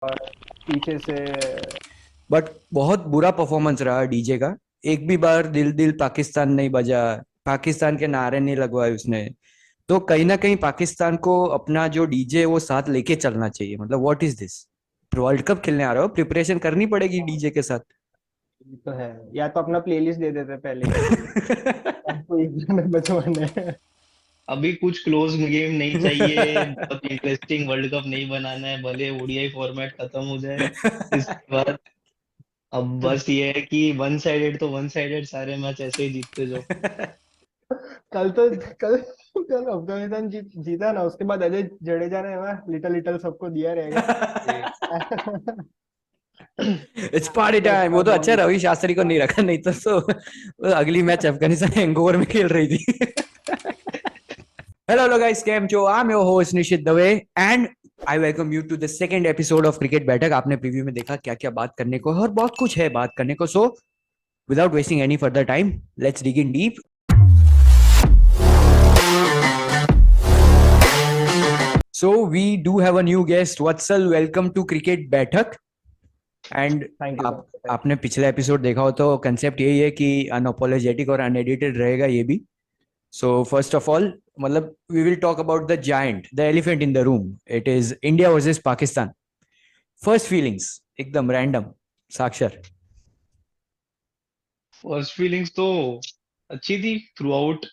और पीछे से। बट बहुत बुरा परफॉर्मेंस रहा डीजे का। एक भी बार दिल दिल पाकिस्तान नहीं बजा, पाकिस्तान के नारे नहीं लगवाए उसने। तो कहीं ना कहीं पाकिस्तान को अपना जो डीजे है वो साथ लेके चलना चाहिए। मतलब what is this? World cup खेलने आ रहे हो, प्रिपरेशन करनी पड़ेगी डीजे के साथ। ये तो है। या तो अपना प्लेलिस्ट दे देते पहले ही कि आपको एक गाने बजवाने हैं। अभी कुछ क्लोज गेम नहीं चाहिए, बहुत इंटरेस्टिंग वर्ल्ड कप नहीं बनाना है, भले ओडीआई फॉर्मेट खत्म हो जाए इसके बाद। अब बस ये है कि वन साइडेड तो वन साइडेड, सारे मैच ऐसे ही जीतते जाओ। कल तो कल कल अफगानिस्तान जीता ना, उसके बाद अजय जडेजा ने ना लिटल लिटल सबको दिया रहेगा। It's party time. वो तो अच्छा रवि शास्त्री को नहीं रखा, नहीं तो अगली मैच अफगानिस्तान हैंगओवर में खेल रही थी। हेलो गाइस, केम जो I am your host Nishit Dave and I welcome you to the second episode of cricket Baithak. आपने प्रीव्यू में देखा क्या क्या बात करने को है, और बहुत कुछ है बात करने को। So without wasting any further time, let's dig in deep. So we do have a new guest, Vatsal. Welcome to cricket Baithak. And thank you आप आपने पिछला एपिसोड देखा हो तो कंसेप्ट यही है कि अनअपोलोजेटिक और अनएडिटेड रहेगा ये भी। सो फर्स्ट ऑफ ऑल, मतलब we will talk about the giant, the elephant in the room. It is India versus Pakistan. First feelings एकदम रैंडम। साक्षर। फर्स्ट फीलिंग्स तो अच्छी थी थ्रू आउट।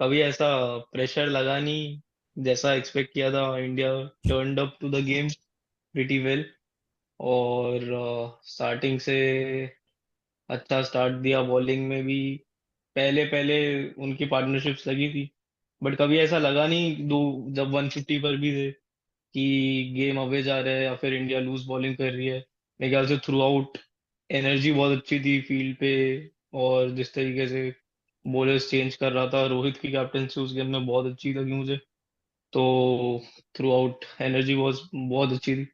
कभी ऐसा प्रेशर लगा नहीं, जैसा एक्सपेक्ट किया था। India turned up to the game pretty well. और स्टार्टिंग से अच्छा स्टार्ट दिया, बॉलिंग में भी। पहले पहले उनकी पार्टनरशिप्स लगी थी, बट कभी ऐसा लगा नहीं दो, जब 150 पर भी थे, कि गेम अवे जा रहा है या फिर इंडिया लूज बॉलिंग कर रही है। मेरे ख्याल से थ्रू आउट एनर्जी बहुत अच्छी थी फील्ड पे। और जिस तरीके से बॉलर्स चेंज कर रहा था, रोहित की कैप्टनसी उस गेम में बहुत अच्छी लगी मुझे। तो थ्रू आउट एनर्जी बहुत अच्छी थी।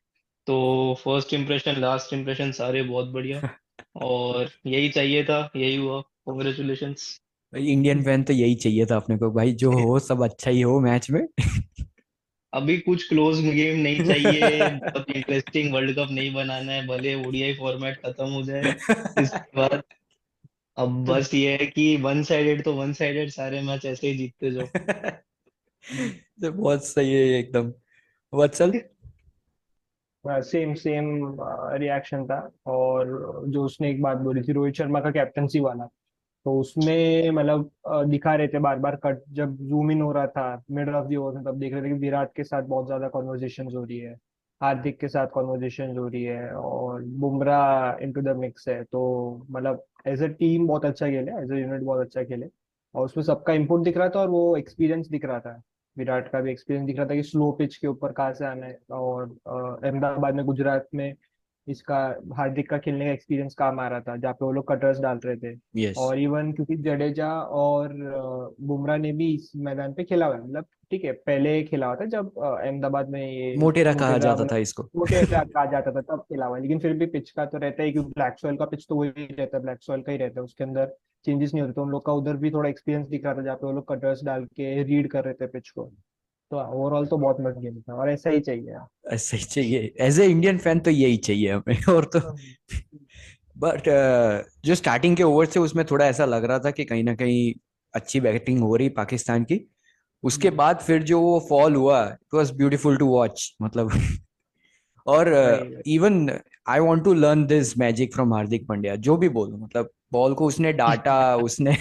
तो फर्स्ट इम्प्रेशन लास्ट इम्प्रेशन सारे बहुत बढ़िया। और यही चाहिए था, यही हुआ। कॉन्ग्रेचुलेशंस। भाई इंडियन फैन तो यही चाहिए था अपने को भाई, जो हो सब अच्छा ही हो मैच में। अभी कुछ क्लोज गेम नहीं चाहिए, बहुत इंटरेस्टिंग वर्ल्ड कप नहीं बनाना है, भले ओडीआई फॉर्मेट खत्म हो जाए इसके बाद। अब बस ये है कि वन साइडेड तो वन साइडेड, सारे मैच ऐसे ही जीतते जाओ। तो बहुत सही है ये एकदम। वत्सल। सेम सेम रिएक्शन था। और जो उसने एक बात बोली थी रोहित शर्मा का कैप्टनसी वाला, तो उसमें मतलब दिखा रहे थे बार बार कट, जब जूम इन हो रहा था मिडल ऑफ द ओवर में, तब देख रहे थे कि विराट के साथ बहुत ज्यादा कॉन्वर्जेशन हो रही है, हार्दिक के साथ कॉन्वर्जेशन हो रही है, और बुमराह इनटू द मिक्स है। तो मतलब एज अ टीम बहुत अच्छा खेले, एज अ यूनिट बहुत अच्छा खेले। और उसमें सबका इनपुट दिख रहा था, और वो एक्सपीरियंस दिख रहा था। विराट का भी एक्सपीरियंस दिख रहा था कि स्लो पिच के ऊपर कहाँ से आना है। और अहमदाबाद में, गुजरात में इसका, हार्दिक का खेलने का एक्सपीरियंस काम आ रहा था, जहाँ पे वो लोग कटर्स डाल रहे थे। यस। और इवन क्योंकि जडेजा और बुमराह ने भी इस मैदान पे खेला हुआ है, मतलब ठीक है पहले खेला हुआ था जब अहमदाबाद में ये मोटेरा कहा मोटेरा जाता था मतलब इसको। मोटेरा कहा जाता था, तब खेला हुआ है। लेकिन फिर भी पिच का तो रहता है, क्योंकि ब्लैक सॉइल का पिच तो वही रहता है, ब्लैक सॉइल का ही रहता है, उसके अंदर चेंजेस नहीं होते। तो उन लोग का उधर भी थोड़ा एक्सपीरियंस दिख रहा था, जहाँ पे वो लोग कटर्स डाल के रीड कर रहे थे पिच को। तो ओवरऑल तो बहुत मस्त गेम था, और ऐसा ही चाहिए यार। ऐसा ही चाहिए, एज ए इंडियन फैन तो यही चाहिए हमें। और तो बट जो स्टार्टिंग के ओवर से उसमें थोड़ा ऐसा लग रहा था कि कहीं ना कहीं अच्छी बैटिंग हो रही पाकिस्तान की। उसके हम्म, बाद फिर जो वो फॉल हुआ, it was beautiful to watch मतलब। और वही। Even I want to learn this magic from Hardik Pandya. जो भी बोलो, मतलब बॉल को उसने डांटा, उसने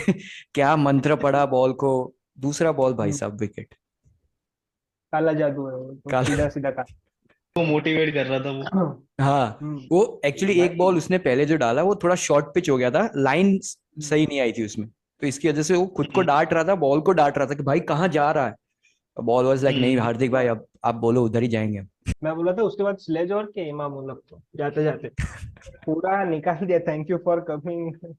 क्या मंत्र पढ़ा बॉल को। दूसरा बॉल भाई हम्म, साहब विकेट। काला जादू है वो तो, काला। सीधा सीधा वो मोटिवेट कर रहा था वो। काला। हाँ। वो एक्चुअली एक भाई। बॉल उसने पहले जो डाला वो थोड़ा शॉर्ट पिच हो गया था, लाइन हम्म, सही नहीं आई थी उसमें। तो इसकी वजह से वो खुद को हम्म, डांट रहा था, बॉल को डांट रहा था कि भाई कहाँ जा रहा है। बॉल वाज लाइक, नहीं हम्म। हार्दिक भाई, अब आप बोलो उधर ही जाएंगे। मैं बोला था उसके बाद स्लेज और के इमाम उलग तो जाते जाते पूरा निकाल दिया, थैंक यू फॉर कमिंग।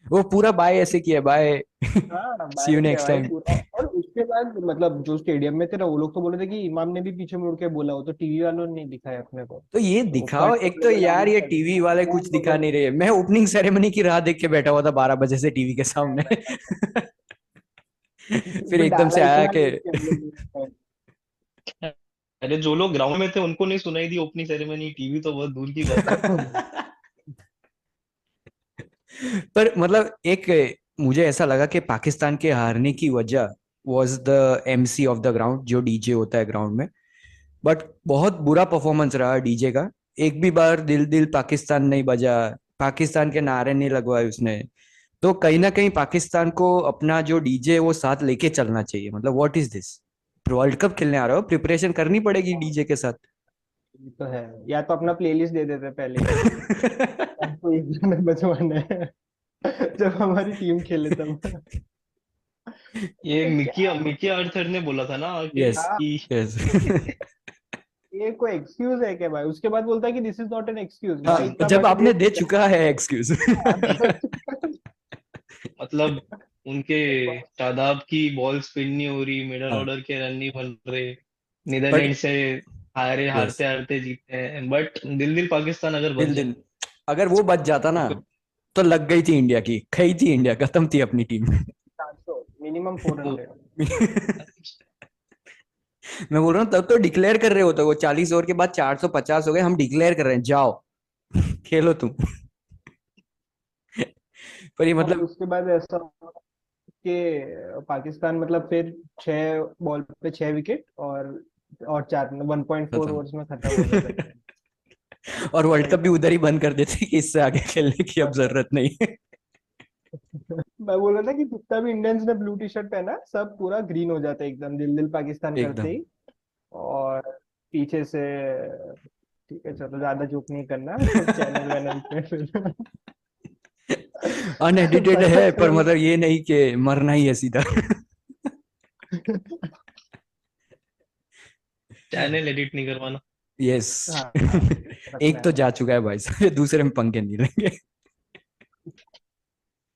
वो पूरा बाय ऐसे किया, बाय। हाँ सी भाई यू क्या नेक्स्ट भाई टाइम। पूरा। और उसके बाद मतलब जो स्टेडियम में थे ना, वो लोग तो बोले थे कि इमाम ने भी पीछे मुड़ के बोला, वो तो टीवी वालों ने नहीं दिखाया अपने को। तो ये तो दिखाओ कट एक तो यार, ये टीवी वाले कुछ दिखा नहीं रहे। मैं ओपनिंग सेरेमनी की राह देख के बैठा हुआ था 12 बजे से टीवी के सामने। फिर तो एकदम डाला से आया इतना कि लेट कि हम लोग अरे जो लोग ग्राउंड में थे उनको नहीं सुनाई दी ओपनिंग सेरेमनी, टीवी तो बहुत दूर की बात है। पर मतलब एक मुझे ऐसा लगा कि पाकिस्तान के हारने की वजह was the MC of the ground, जो डीजे होता है ग्राउंड में। बट बहुत बुरा परफॉर्मेंस रहा डीजे का। एक भी बार दिल दिल पाकिस्तान नहीं बजा, पाकिस्तान के नारे नहीं लगवाए उसने। तो कहीं ना कहीं पाकिस्तान को अपना जो डीजे है वो साथ लेके चलना चाहिए। मतलब what is this, world cup खेलने आ रहे हो, प्रिपरेशन करनी पड़ेगी डीजे के साथ। ये तो है, या तो अपना प्लेलिस्ट दे देते पहले ही, हमको एक गाने बजवाने हैं जब हमारी टीम खेले तब। ये तो मिकी क्या, मिकी आर्थर ने बोला था ना आके यस, हाँ, कि यस। ये कोई एक्सक्यूज है क्या भाई? उसके बाद बोलता है कि this is not an excuse. भाई हाँ, इतना जब बड़ा आपने गेम दे चुका है एक्सक्यूज। मतलब उनके शादाब की बॉल स्पिन नहीं हो रही, मिडल हाँ, ऑर्डर के रन नहीं बन रहे, बट नीदरलैंड से हारे यस, हारते हारते जीते हैं, बट दिल दिल पाकिस्तान अगर बच दिल जाए दिल, अगर वो बच जाता ना तो लग गई थी इंडिया की, खई थी इंडिया, खत्म थी अपनी टीम। 400, मिनिमम तो 400। मैं बोल रहा हूँ तब तो डिक्लेयर कर रहे होते, वो 40 ओवर के बाद 450 हो गए, हम डिक्लेयर कर रहे हैं जाओ खेलो तुम। पर ये और मतलब उसके बाद ऐसा हुआ कि पाकिस्तान मतलब फिर 6 बॉल पे 6 विकेट, और 1.4 खत्म। ओवर्स में खत्म हो गया था। और वर्ल्ड कप भाई भी उधर ही बंद कर देते कि इससे आगे खेलने की अब जरूरत नहीं है। मैं बोल रहा था कि जितना भी इंडियंस ने ब्लू टी शर्ट पहना, सब पूरा ग्रीन हो जाता है एकदम, दिल दिल पाकिस्तान करते एकदम ही। और पीछे से, ठीक है चलो ज्यादा जोक नहीं करना चैनल वैनल पे फिर अनएडिटेड पता है, पर चला। मतलब ये नहीं कि मरना ही है सीधा। चैनल एडिट नहीं करवाना। यस। हाँ हाँ, रखना एक तो है। जा चुका है भाई साहब, दूसरे में पंखे नहीं लेंगे।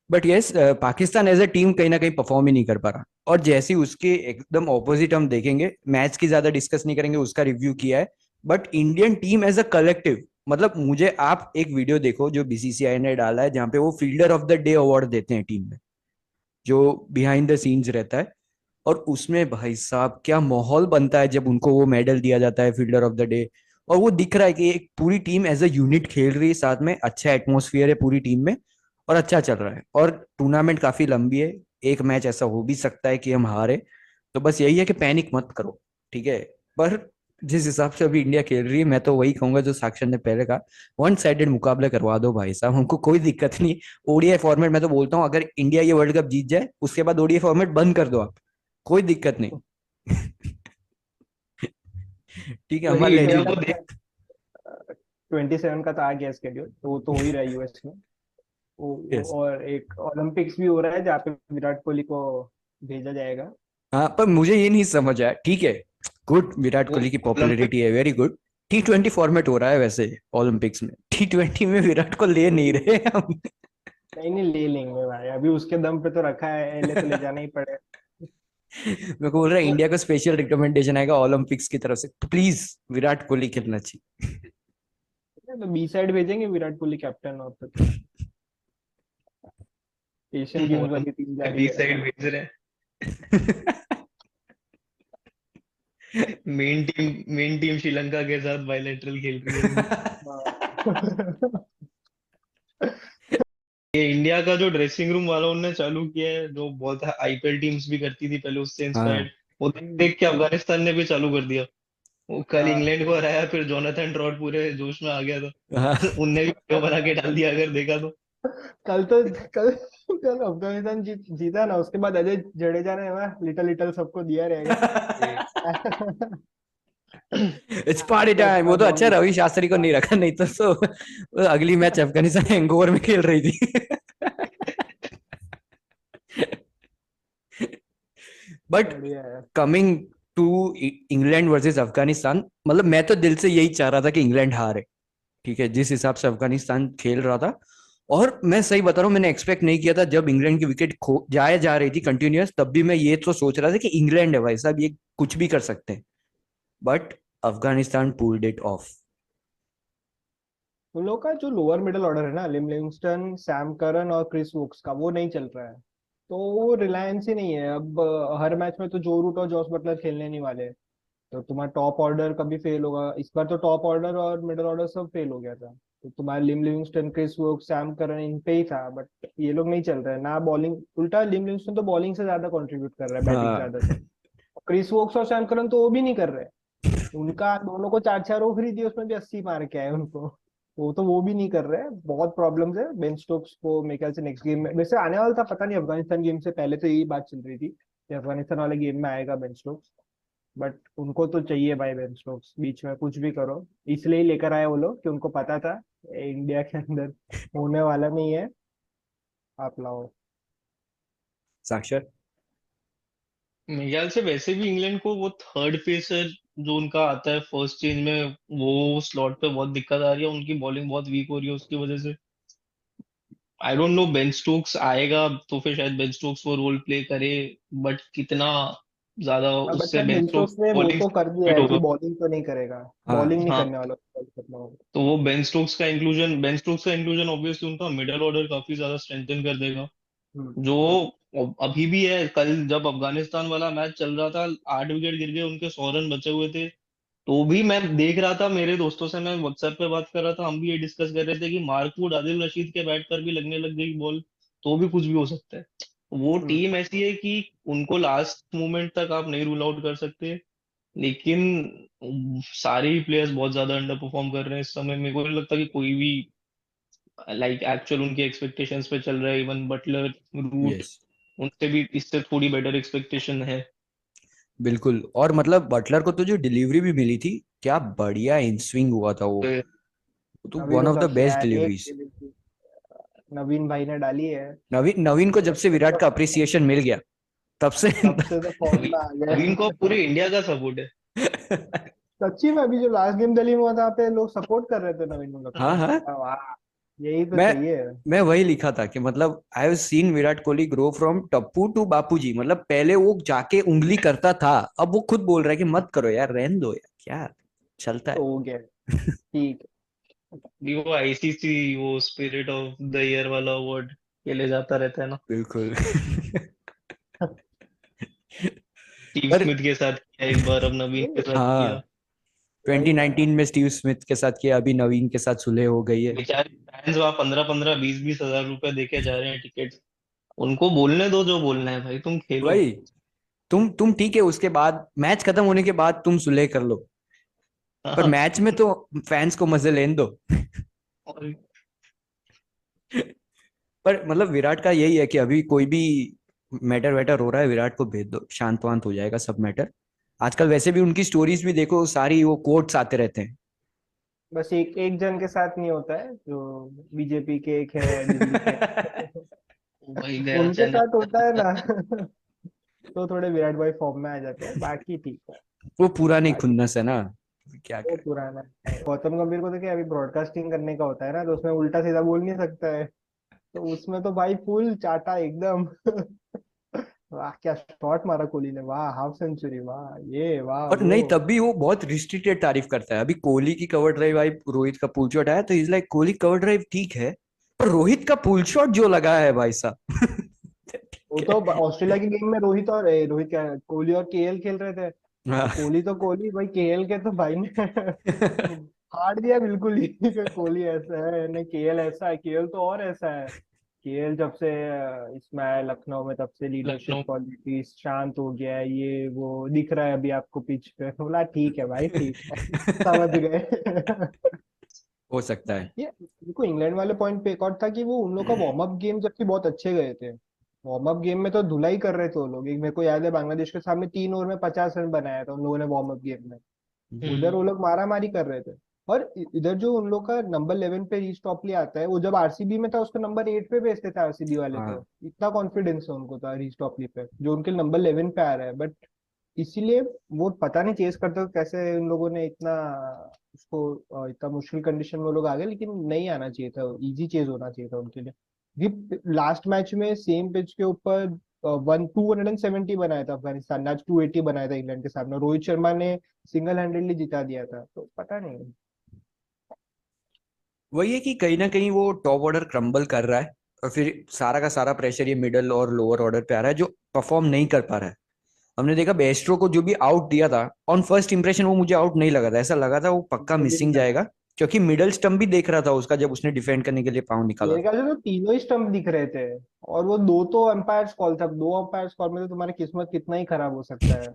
But yes, Pakistan as a team कहीं ना कहीं परफॉर्म ही नहीं कर पा रहा। और जैसे ही उसके एकदम ऑपोजिट हम देखेंगे, मैच की ज्यादा डिस्कस नहीं करेंगे, उसका रिव्यू किया है। But Indian team as a collective, मतलब मुझे आप एक वीडियो देखो जो बीसीसीआई ने डाला है, जहां पे वो fielder of the day award देते हैं टीम में, जो बिहाइंड द सीन्स रहता है। और उसमें भाई साहब क्या माहौल बनता है जब उनको वो मेडल दिया जाता है फील्डर ऑफ द डे। और वो दिख रहा है कि एक पूरी टीम एज अ यूनिट खेल रही है साथ में, अच्छा एटमोसफियर है पूरी टीम में, और अच्छा चल रहा है। और टूर्नामेंट काफी लंबी है, एक मैच ऐसा हो भी सकता है कि हम हारे। तो बस यही है कि पैनिक मत करो, ठीक है। पर जिस हिसाब से अभी इंडिया खेल रही है, मैं तो वही कहूंगा जो साक्षर ने पहले कहा, वन साइडेड मुकाबले करवा दो भाई साहब, हमको कोई दिक्कत नहीं। ओडीआई फॉर्मेट, मैं तो बोलता हूँ अगर इंडिया ये वर्ल्ड कप जीत जाए उसके बाद ओडीआई फॉर्मेट बंद कर दो आप, कोई दिक्कत नहीं। ठीक है, वही हमारे ले इंडिया इंडिया को लीजिए। देख 27 का तो आ गया स्केड्यूल, तो वो तो हो ही रहा है यूएस में। यस। और एक ओलंपिक्स भी हो रहा है जहाँ पे विराट कोहली को भेजा जाएगा। हाँ, पर मुझे ये नहीं समझ आया, ठीक है, गुड, विराट वो कोहली की ओलंपिक पॉपुलैरिटी है, वेरी गुड। T20 फॉर्मेट हो रहा है वैसे ओलंपिक्स में, T20 में विराट को ले नहीं रहे हम। नहीं नहीं, ले लेंगे भाई, अभी उसके दम पे तो रखा है, ले तो ले जाना ही पड़ेगा। मैं को बोल रहा है इंडिया को स्पेशल रिकमेंडेशन आएगा ओलंपिक्स की तरफ से, तो प्लीज विराट कोहली खेलना चाहिए। तो बी साइड भेजेंगे विराट कोहली कैप्टन, और तो क्या, एशियन गेम्स वाली टीम जा रही बी है। साइड भेज रहे हैं। मेन टीम श्रीलंका के साथ बायलैटरल खेल रही होगी। हाँ। ये इंडिया का जो ड्रेसिंग रूम वाला उनने चालू किया है, जो बहुत आईपीएल टीम्स भी करती थी पहले, उससे हाँ, इंस्पायर्ड, वो देख देख के अफगानिस्तान ने भी चालू कर दिया। वो कल हाँ, इंग्लैंड को हराया, फिर जोनाथन ट्रॉट पूरे जोश में आ गया था। हाँ। उनने भी वीडियो बना के डाल दिया, अगर देखा तो। कल तो कल कल अफगानिस्तान जीता ना, उसके बाद अजय जडेजा ने वहाँ लिटल लिटल सबको दिया रहेगा। ये इट्स पार्टी तो टाइम, इतना वो तो अच्छा बॉम्ब। रवि शास्त्री को नहीं रखा, नहीं तो अगली मैच अफगानिस्तान हैंगओवर में खेल रही थी। बट बढ़िया है। Coming to England versus Afghanistan, मतलब मैं तो दिल से यही चाह रहा था कि इंग्लैंड हारे, ठीक है, जिस हिसाब से अफगानिस्तान खेल रहा था। और मैं सही बता रहा हूँ, मैंने एक्सपेक्ट नहीं किया था जब इंग्लैंड की विकेट खो जाए जा रही थी कंटिन्यूअस, तब भी मैं ये तो सोच रहा था कि इंग्लैंड है भाई साहब, ये कुछ भी कर सकते हैं। But Afghanistan pulled it of. उन लोगों का जो लोअर मिडिल ऑर्डर है ना, लिम लिविंगस्टन, सैम करन और क्रिस वोक्स का, वो नहीं चल रहा है। तो वो रिलायंस ही नहीं है अब। हर मैच में तो जो रूट और जॉस बटलर खेलने नहीं वाले। तो तुम्हारा टॉप ऑर्डर कभी फेल होगा, इस बार तो टॉप ऑर्डर और मिडिल ऑर्डर सब फेल हो गया था। तो तुम्हारा Liam Livingstone, Chris Woakes, Sam Curran इन पे ही था, बट ये लोग नहीं चल रहे हैं ना बॉलिंग। उल्टा लिम लिविंगस्टन तो बॉलिंग से ज्यादा कंट्रीब्यूट कर रहा है, बैटिंग हाँ। ज्यादा से। क्रिस वोक्स और सैम करन तो वो भी नहीं कर रहे। उनका दोनों को 4-4 ओवर दी, उसमें भी 80 मार के आए उनको। वो भी नहीं कर रहे हैं, बहुत प्रॉब्लम्स है। बेन स्टोक्स को मेरे ख्याल से नेक्स्ट गेम में वैसे आने वाला था, पता नहीं अफगानिस्तान गेम से पहले तो यही बात चल रही थी कि अफगानिस्तान वाले गेम में आएगा बेन स्टोक्स। बट उनको तो चाहिए भाई बेन स्टोक्स, बीच में कुछ भी करो। इसलिए ही लेकर आए वो लोग कि उनको पता था इंडिया के अंदर होने वाला नहीं है, आप लाओ। साक्षर। मेरे ख्याल से वैसे भी इंग्लैंड को वो थर्ड पेसर जो उनका आता है फर्स्ट चेंज में, वो स्लॉट पे बहुत दिक्कत आ रही है, उनकी बॉलिंग बहुत वीक हो रही है उसकी वजह से। I don't know, Ben Stokes आएगा तो फिर शायद बेन स्टोक्स वो रोल प्ले करे, बट कितना ज्यादा हाँ, बट उससे शायद बेन बेन स्टोक्स स्टोक्स ने वो बॉलिंग तो कर दिया फिट है कि होगा। बॉलिंग तो नहीं करेगा, हाँ। बॉलिंग नहीं हाँ, करने वाला मतलब। तो वो बेन स्टोक्स का इंक्लूजन ऑब्वियसली उनका मिडल ऑर्डर काफी ज्यादा स्ट्रेंथन कर देगा। हम्म। जो अभी भी है, कल जब अफगानिस्तान वाला मैच चल रहा था 8 विकेट गिर गए उनके, 100 रन बचे हुए थे, तो भी मैं देख रहा था, मेरे दोस्तों से मैं व्हाट्सएप पे बात कर रहा था, हम भी ये डिस्कस कर रहे थे कि मार्कवुड, आदिल रशीद के बैट पर भी लगने लग गई बॉल, तो भी कुछ भी हो सकता है। वो हम्म। टीम ऐसी है कि उनको लास्ट मोमेंट तक आप नहीं रूल आउट कर सकते, लेकिन सारे ही प्लेयर्स बहुत ज्यादा अंडर परफॉर्म कर रहे हैं इस समय। मेरे को नहीं लगता कि कोई भी लाइक एक्चुअल उनकी एक्सपेक्टेशंस पे चल रहा है। Even Buttler, Root, yes. उनसे भी इससे थोड़ी बेटर एक्सपेक्टेशन है। बिल्कुल। और मतलब बटलर को तो जो डिलीवरी भी मिली थी, क्या बढ़िया इन स्विंग हुआ था वो। तो तो नवीन वन ऑफ द उतरते बेस्ट यार एक डिलीवरीज। नवीन भाई ने डाली है। नवीन को जब से विराट का अप्रिसिएशन मिल गया, तब से तब से तो फॉर्म नवीन में आ नवीन को गए। पूरे इंडिया का सपोर्ट है। सच्ची में अभी जो लास्ट गेम दिल्ली में हुआ था पे लोग सपोर्ट कर रहे थे नवीन उलक हाँ को। हाँ। वाह, यही तो मैं चाहिए। मैं वही लिखा था कि मतलब I have seen Virat Kohli grow from Tappu to Bapuji. मतलब पहले वो जाके उंगली करता था, अब वो खुद बोल रहा है कि मत करो यार, रहने दो यार, क्या चलता तो है। हो गया, ठीक भी वो आईसीसी वो स्पिरिट ऑफ द ईयर वाला अवार्ड के लिए जाता रहता है ना। बिल्कुल। है। स्टीव पर स्मिथ के साथ किया एक बार, अब नवीन के साथ हाँ, किया। 2019 में स्टीव स्मिथ के साथ किया, अभी नवीन के साथ सुलह हो गई है। बेचारे फैंस वहां 15-15, 20-20 हजार रुपए देके जा रहे हैं टिकट। उनको बोलने दो जो बोलना है भाई, तुम खेलो। वही, तुम ठीक है, उसके बाद मैच खत्म होने के बाद तुम सुलह कर लो, पर हाँ, मैच में तो फैंस को मजे लेने दो। और पर मतलब विराट का यही है कि अभी कोई भी मैटर वैटर हो रहा है, विराट को भेज दो, शांत वांत हो जाएगा सब मैटर। आजकल वैसे भी उनकी स्टोरीज भी देखो, सारी वो कोट्स आते रहते बस एक एक जन के साथ नहीं होता है, जो बीजेपी के एक है दिल्ली के। हैं। भाई गया उनके चैनल। साथ होता है ना। तो थोड़े विराट भाई फॉर्म में आ जाते हैं, बाकी ठीक है। वो पुरानी बाकी खुन्नस है ना, क्या वो करे। पुराना है। गौतम गंभीर को देखिए, अभी ब्रॉडकास्टिंग करने का होता है ना, तो उसमें उल्टा सीधा बोल नहीं सकता है। तो उसमें तो भाई फुल चाटा एकदम। वाह क्या शॉट मारा कोहली ने, वाह हाफ सेंचुरी, वाह ये वाह और वो। नहीं, तब भी वो बहुत रिस्ट्रिक्टेड तारीफ करता है। अभी कोहली की कवर ड्राइव आई, रोहित का पुल शॉट आया, तो is like Kohli cover drive ठीक है, पर रोहित का पुल शॉट जो लगा है भाई साहब। वो ठीक तो है। ऑस्ट्रेलिया की गेम में रोहित क्या, कोहली और केएल खेल रहे थे। तो हाँ। कोहली तो कोहली भाई, केएल के तो भाई ने फाड़ दिया बिल्कुल ही कि कोहली ऐसा है नहीं, केएल ऐसा है, केएल तो और ऐसा है। केएल जब से इसमें आया लखनऊ में, तब से लीडरशिप लखनऊ। क्वालिटी शांत हो गया है, ये वो दिख रहा है अभी आपको पिच पे। बोला ठीक है भाई, ठीक है, समझ गए। हो सकता है। ये देखो इंग्लैंड वाले पॉइंट पे एक और था कि वो उन लोग का वार्म अप गेम जबकि बहुत अच्छे गए थे। वार्म अप गेम में तो धुलाई कर रहे थे वो लोग। एक मेरे को याद है बांग्लादेश के सामने 3 ओवर में 50 रन बनाया था उन लोगों ने वार्म अप गेम में। उधर वो हम्म। लोग मारा मारी कर रहे थे। और इधर जो उन लोग का नंबर 11 पे रीच टॉपली आता है, वो जब आरसीबी में था उसको नंबर 8 पे भेजते थे आरसीबी वाले। हाँ। तो इतना कॉन्फिडेंस है उनको था रीच टॉपली पे, जो उनके नंबर 11 पे आ रहा है। बट इसीलिए वो पता नहीं चेस करते हो कैसे उन लोगों ने इतना उसको इतना मुश्किल कंडीशन में वो लोग आ गए। लेकिन नहीं आना चाहिए था, इजी चेज होना चाहिए था उनके लिए। लास्ट मैच में सेम पिच के ऊपर 270 बनाया था अफगानिस्तान ने, आज 280 बनाया था इंग्लैंड के सामने। रोहित शर्मा ने सिंगल हैंडेडली जिता दिया था, तो पता नहीं। वही है कि कहीं ना कहीं वो टॉप ऑर्डर क्रम्बल कर रहा है, और फिर सारा का सारा प्रेशर ये मिडल और लोअर ऑर्डर पे आ रहा है, जो परफॉर्म नहीं कर पा रहा है। हमने देखा बेस्ट्रो को जो भी आउट दिया था, ऑन फर्स्ट इंप्रेशन वो मुझे आउट नहीं लगा था, ऐसा लगा था वो पक्का मुझे भी नहीं मिसिंग लगा। जाएगा, क्योंकि मिडल स्टंप भी देख रहा था उसका जब उसने डिफेंड करने के लिए पाँव निकाला मेरे था। ख्याल से तो तीनों ही स्टंप दिख रहे थे। और वो दो तो अंपायर्स कॉल था, दो अंपायर्स कॉल में तो तुम्हारी किस्मत कितना ही खराब हो सकता है।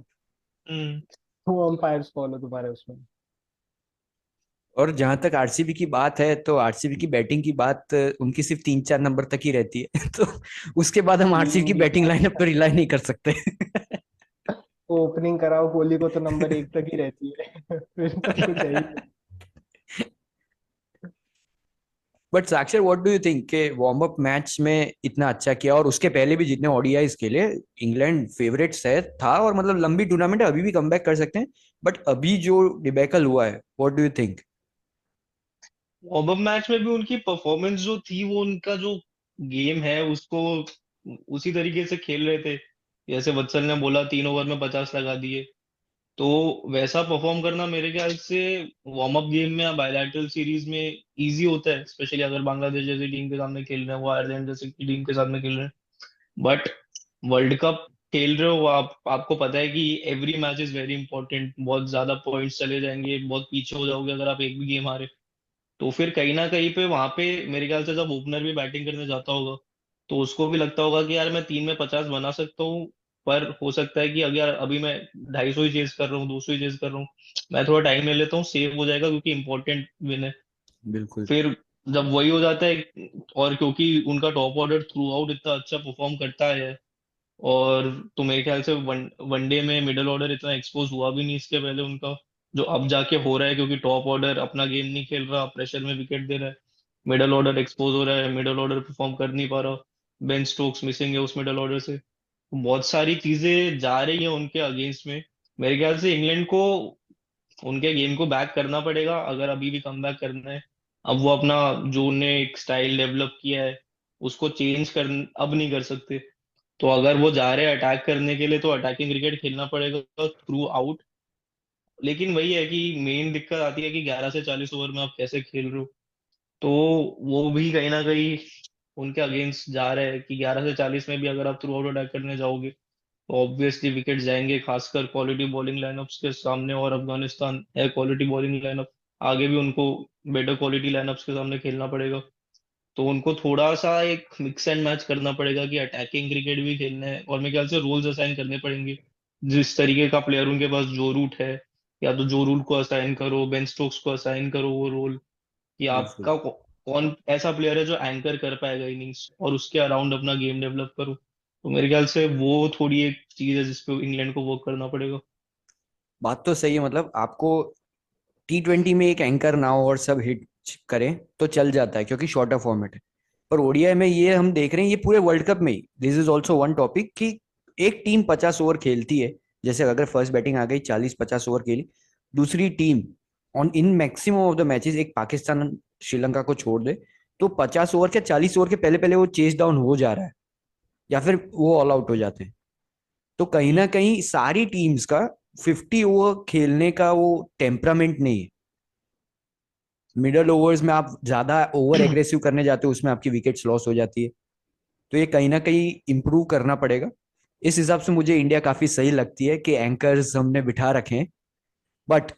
हम्म। दो अंपायर्स कॉल हो तुम्हारे उसमें। और जहां तक आरसीबी की बात है, तो आरसीबी की बैटिंग की बात उनकी सिर्फ 3-4 नंबर तक ही रहती है तो उसके बाद हम आरसीबी की तीन बैटिंग लाइनअप पर रिलाई नहीं कर सकते ओपनिंग कराओ कोहली को तो नंबर 1 तक ही रहती है फिर तो कुछ है ही नहीं। बट साक्षर, व्हाट डू यू थिंक के वार्म अप मैच में इतना अच्छा किया, और उसके पहले भी जितने ओडीआईज के लिए इंग्लैंड फेवरेट्स है था, और मतलब लंबी टूर्नामेंट है, अभी भी कमबैक कर सकते हैं, बट अभी जो डिबैकल हुआ है, what do you think? Warm up match में भी उनकी परफॉर्मेंस जो थी, वो उनका जो गेम है उसको उसी तरीके से खेल रहे थे। जैसे वत्सल ने बोला 3 ओवर में 50 लगा दिए, तो वैसा परफॉर्म करना मेरे ख्याल से वार्म अप गेम में या बायलैटरल सीरीज में इजी होता है, स्पेशली अगर बांग्लादेश जैसी टीम के सामने खेल रहे हैं, वो आयरलैंड जैसी टीम के सामने खेल रहे हैं। बट वर्ल्ड कप खेल रहे हो आप, आपको पता है कि every match is very important, बहुत ज्यादा पॉइंट्स चले जाएंगे, बहुत पीछे हो जाओगे अगर आप एक भी गेम हारे। तो फिर कहीं ना कहीं पे वहां पे मेरे ख्याल से जब ओपनर भी बैटिंग करने जाता होगा, तो उसको भी लगता होगा कि यार मैं 3 में 50 बना सकता हूँ, पर हो सकता है कि अगर अभी मैं 250 ही चेज कर रहा हूँ, 200 ही चेज कर रहा हूँ, मैं थोड़ा टाइम ले लेता हूँ, सेव हो जाएगा क्योंकि इंपॉर्टेंट विन है। बिल्कुल। फिर जब वही हो जाता है, और क्योंकि उनका टॉप ऑर्डर थ्रू आउट इतना अच्छा परफॉर्म करता है, और तो मेरे ख्याल से वनडे में मिडिल ऑर्डर इतना एक्सपोज हुआ भी नहीं इसके पहले उनका, जो अब जाके हो रहा है, क्योंकि टॉप ऑर्डर अपना गेम नहीं खेल रहा, प्रेशर में विकेट दे रहा है, मिडिल ऑर्डर एक्सपोज हो रहा है, मिडिल ऑर्डर परफॉर्म कर नहीं पा रहा, बेन स्टोक्स मिसिंग है उस मिडिल ऑर्डर से, तो बहुत सारी चीजें जा रही है उनके अगेंस्ट में। मेरे ख्याल से इंग्लैंड को उनके गेम को बैक करना पड़ेगा अगर अभी भी कम बैक करना है। अब वो अपना जो उन्हें एक स्टाइल डेवलप किया है, उसको चेंज कर अब नहीं कर सकते। तो अगर वो जा रहे हैं अटैक करने के लिए, तो अटैकिंग क्रिकेट खेलना पड़ेगा थ्रू आउट। लेकिन वही है कि मेन दिक्कत आती है कि 11 से 40 ओवर में आप कैसे खेल रहे हो। तो वो भी कहीं ना कहीं उनके अगेंस्ट जा रहे हैं कि 11 से 40 में भी अगर आप थ्रू आउट अटैक करने जाओगे, तो ऑब्वियसली विकेट जाएंगे, खासकर क्वालिटी बॉलिंग लाइनअप्स के सामने, और अफगानिस्तान है क्वालिटी बॉलिंग लाइनअप, आगे भी उनको बेटर क्वालिटी लाइनअप्स के सामने खेलना पड़ेगा। तो उनको थोड़ा सा एक मिक्स एंड मैच करना पड़ेगा कि अटैकिंग क्रिकेट भी खेलना है, और मेरे ख्याल से रोल्स असाइन करने पड़ेंगे। जिस तरीके का प्लेयर उनके पास जो रूट है, या तो जो रूल को असाइन करो, बेन स्टोक्स को असाइन करो वो रोल, कि बिल्कुल। आपका कौन ऐसा प्लेयर है जो एंकर कर पाएगा इनिंग्स, और उसके अराउंड अपना गेम डेवलप करो। तो मेरे ख्याल से वो थोड़ी एक चीज है जिसपे इंग्लैंड को वर्क करना पड़ेगा। बात तो सही है, मतलब आपको T20 में एक एंकर ना हो और सब हिट करें तो चल जाता है, क्योंकि शॉर्टर फॉर्मेट है। पर ओडीआई में ये हम देख रहे हैं, ये पूरे वर्ल्ड कप में ही this is also one topic, कि एक टीम 50 ओवर खेलती है, जैसे अगर फर्स्ट बैटिंग आ गई 40-50 ओवर खेली, दूसरी team on in maximum of the matches, एक पाकिस्तान श्रीलंका को छोड़ दे, तो 50 ओवर के 40 ओवर के पहले पहले वो चेस डाउन हो जा रहा है, या फिर वो ऑल आउट हो जाते हैं। तो कहीं ना कहीं सारी टीम्स का 50 ओवर खेलने का वो टेम्परामेंट नहीं है। मिडल ओवर्स में आप ज्यादा ओवर एग्रेसिव करने जाते हो, उसमें आपकी विकेट्स लॉस हो जाती है। तो ये कहीं ना कहीं इंप्रूव करना पड़ेगा। इस हिसाब से मुझे इंडिया काफी सही लगती है कि एंकर्स हमने बिठा रखे हैं। बट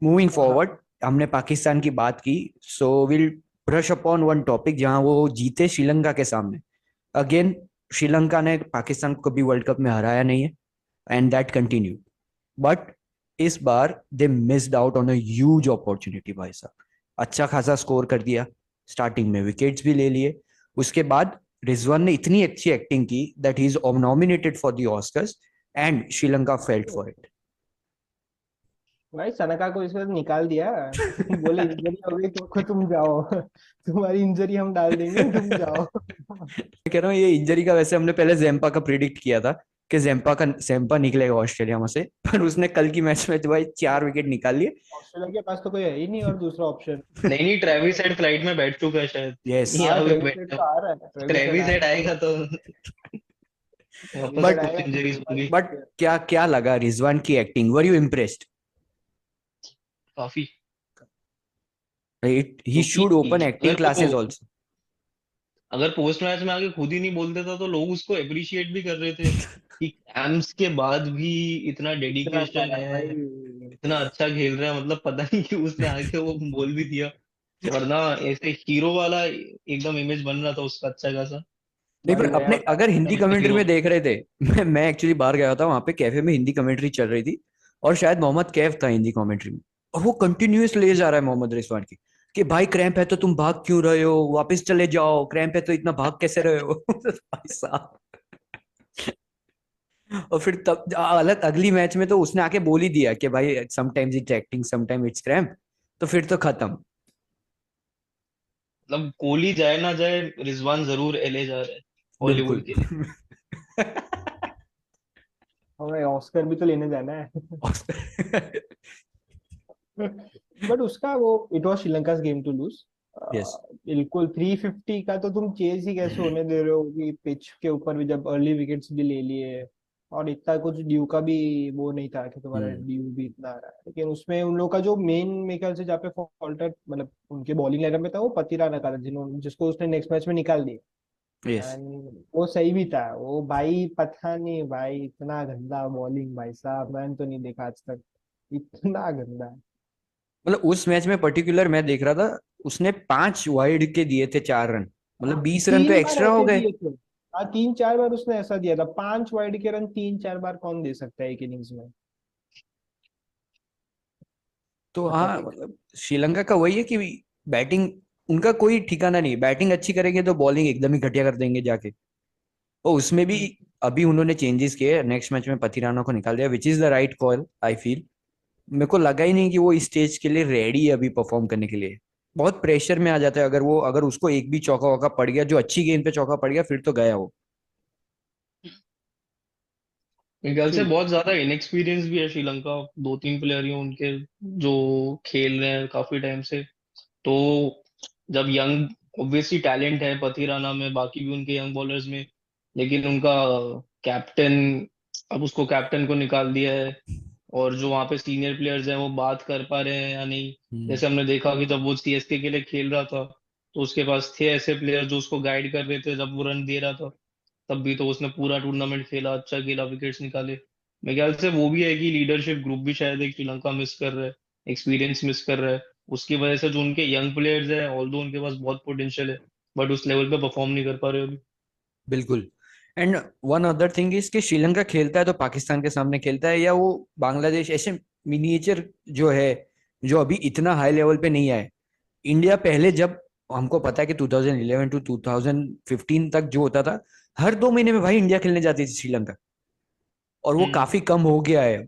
मूविंग हाँ। फॉरवर्ड, हमने पाकिस्तान की बात की, so will brush upon one topic जहां वो जीते श्रीलंका के सामने। अगेन, श्रीलंका ने पाकिस्तान को कभी वर्ल्ड कप में हराया नहीं है, एंड दैट कंटिन्यू। बट इस बार they missed out on a huge opportunity भाई साहब। अच्छा खासा स्कोर कर दिया, स्टार्टिंग में विकेट्स भी ले लिए, उसके बाद रिजवान ने इतनी अच्छी एक्टिंग की that he is nominated for the Oscars, and Sri Lanka felt for it. भाई सनका को इसमें निकाल दिया। बोले इंजरी हो गई तो तुम जाओ तुम्हारी इंजरी हम डाल देंगे तुम जाओ। मैं कह रहा हूँ, ये इंजरी का वैसे हमने पहले जेम्पा का प्रिडिक्ट किया था कि जेम्पा निकलेगा ऑस्ट्रेलिया में से, पर उसने कल की मैच में तो भाई 4 विकेट निकाल लिए। ऑस्ट्रेलिया के पास तो कोई है ही नहीं और दूसरा ऑप्शन। नहीं नहीं, ट्रेविस हेड फ्लाइट में बैठ चुका है शायद, यस। नहीं हाँ अभी ट्रेविस हेड बैठा। तो आ रहा है, ट्रेविस हेड ट्रेविस आ हेड रहा आएगा तो है, ट्रेविस वापस हेड बट फुल आएगा तो इंजरीज तुम्हारी होगी। बट है। क्या क्या लगा रिजवान की एक्टिंग, वर यू इम्प्रेस्ड? काफी। ही शुड क्योंकि ओपन एक्टिंग अगर वो क्लासेस आल्सो। अगर पोस्ट मैच में आके खुद ही नहीं बोल देता तो लोग उसको अप्रिशिएट भी कर रहे थे कि एम्स के बाद भी इतना इतना डेडिकेशन करा है, भाई। इतना अच्छा खेल रहा है, मतलब पता नहीं कि उसने आके वो बोल भी दिया, वरना ऐसे हीरो वाला एकदम इमेज बन रहा था उसका अच्छा खासा। नहीं, पर बन अपने गया था। अगर हिंदी एकदम कमेंट्री हीरो। में देख रहे थे, मैं एक्चुअली बाहर गया था, वहां पे कैफे में हिंदी कमेंट्री चल रही थी, और शायद मोहम्मद कैफ था हिंदी कमेंट्री में, और वो कंटिन्यूअस ले जा रहा है मोहम्मद रिजवान की कि भाई क्रैम्प है तो तुम भाग क्यों रहे हो, वापस चले जाओ, क्रैम्प है तो इतना भाग कैसे रहे हो। भाई साहब। और फिर तब अलग अगली मैच में तो उसने आके बोल ही दिया कि भाई sometimes it's acting, sometime it's cramp. तो फिर तो खत्म। मतलब कोहली जाए ना जाए, रिजवान जरूर एले जा रहा है बिल्कुल। हॉलीवुड के लिए। हमें ऑस्कर भी तो लेने जाना है। बट उसका वो it was Sri Lanka game to lose. Yes. बिल्कुल 350 का तो तुम चेज ही कैसे होने दे रहे हो कि पिच के ऊपर भी जब अर्ली विकेट्स भी ले लिए, और इतना कुछ ड्यू का भी वो नहीं था कि तुम्हारा हम्म। ड्यू भी इतना आ रहा है, लेकिन उसमें उन लोग का जो मेन मेरे ख्याल से जहाँ पे फॉल्टर मतलब उनके बॉलिंग लाइनअप में था वो पतिराना का था, जिन्होंने जिसको उसने नेक्स्ट मैच में निकाल दिया। यस। एंड वो सही भी था वो भाई, पता नहीं भाई इतना गंदा बॉलिंग भाई साहब मैंने तो नहीं देखा आज तक, इतना गंदा। मतलब उस मैच में पर्टिकुलर मैं देख रहा था, उसने 5 वाइड के दिए थे 4 रन, मतलब हाँ 20 रन तो 3 बार एक्स्ट्रा हो ऐसे गए। दिए थे। हाँ 3-4 बार उसने ऐसा दिया था, 5 वाइड के रन 3-4 बार कौन दे सकता है एक इनिंग्स में। तो हाँ, पैथेटिक। मतलब श्रीलंका का वही है कि बैटिंग उनका कोई ठिकाना नहीं, बैटिंग अच्छी करेंगे तो बॉलिंग एकदम ही घटिया कर देंगे जाके। और उसमें भी अभी उन्होंने चेंजेस किए, नेक्स्ट मैच में पथिराना को निकाल दिया, which is the right call I feel. मेरे को लगा ही नहीं कि वो इस स्टेज के लिए रेडी है अभी परफॉर्म करने के लिए। बहुत प्रेशर में आ जाता है, अगर उसको एक भी चौका वौका पड़ गया, जो अच्छी गेंद पे चौका पड़ गया, फिर तो गया वो। मेरे ख्याल से फिर बहुत ज्यादा इनएक्सपीरियंस भी है श्रीलंका, दो तीन प्लेयर ही हैं उनके जो खेल रहे हैं काफी टाइम से। तो जब यंग, ऑब्वियसली टैलेंट है पथिराना में, बाकी भी उनके यंग बॉलर्स में, लेकिन उनका कैप्टन, अब उसको कैप्टन को निकाल दिया है, और जो वहाँ पे सीनियर प्लेयर्स हैं वो बात कर पा रहे हैं या नहीं। हम्म। जैसे हमने देखा कि जब वो सीएसके के लिए खेल रहा था तो उसके पास थे ऐसे प्लेयर जो उसको गाइड कर रहे थे, जब वो रन दे रहा था तब भी तो उसने पूरा टूर्नामेंट खेला, अच्छा खेला, विकेट्स निकाले। मेरे ख्याल से वो भी है कि लीडरशिप ग्रुप भी शायद एक श्रीलंका मिस कर रहा है, एक्सपीरियंस मिस कर रहा है। उसकी वजह से जो उनके यंग प्लेयर्स हैं, ऑल्दो उनके पास बहुत पोटेंशियल है, बट उस लेवल पे परफॉर्म नहीं कर पा रहे अभी। बिल्कुल। And one other thing is कि श्रीलंका खेलता है तो पाकिस्तान के सामने खेलता है, या वो बांग्लादेश, ऐसे मिनिएचर जो है, जो अभी इतना हाई लेवल पे नहीं आए। इंडिया पहले, जब हमको पता है कि 2011 टू 2015 तक जो होता था, हर 2 महीने में भाई इंडिया खेलने जाती थी श्रीलंका, और वो हम्म। काफी कम हो गया है।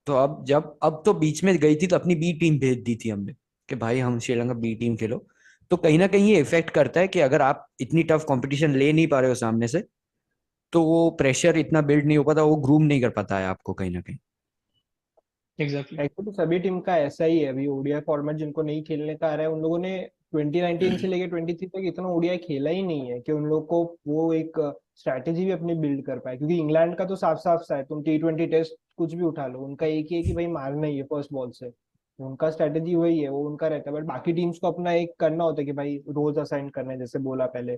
तो अब तो बीच में गई थी तो अपनी बी टीम भेज दी थी हमने कि भाई हम श्रीलंका बी टीम खेलो। तो कहीं ना कहीं ये इफेक्ट करता है कि अगर आप इतनी टफ कंपटीशन ले नहीं पा रहे हो सामने से, तो वो प्रेशर इतना बिल्ड नहीं हो पाता, वो ग्रूम नहीं कर पाता है आपको कहीं ना कहीं। एग्जैक्टली। एक्चुअली सभी टीम का ऐसा ही है, अभी ओडीआई फॉर्मेट जिनको नहीं खेलने का आ रहा है उन लोगों ने 2019 से लेके 23 तक इतना ओडीआई खेला ही नहीं है कि उन लोग को वो एक स्ट्रैटेजी भी अपनी बिल्ड कर पाए, क्योंकि इंग्लैंड का तो साफ साफ सा है, तुम T20 टेस्ट कुछ भी उठा लो उनका एक ही है कि भाई मारना ही है फर्स्ट बॉल से। उनका स्ट्रैटेजी वही है, वो उनका रहता है, बट बाकी टीम्स को अपना एक करना होता है कि भाई रोज असाइन करना है, जैसे बोला पहले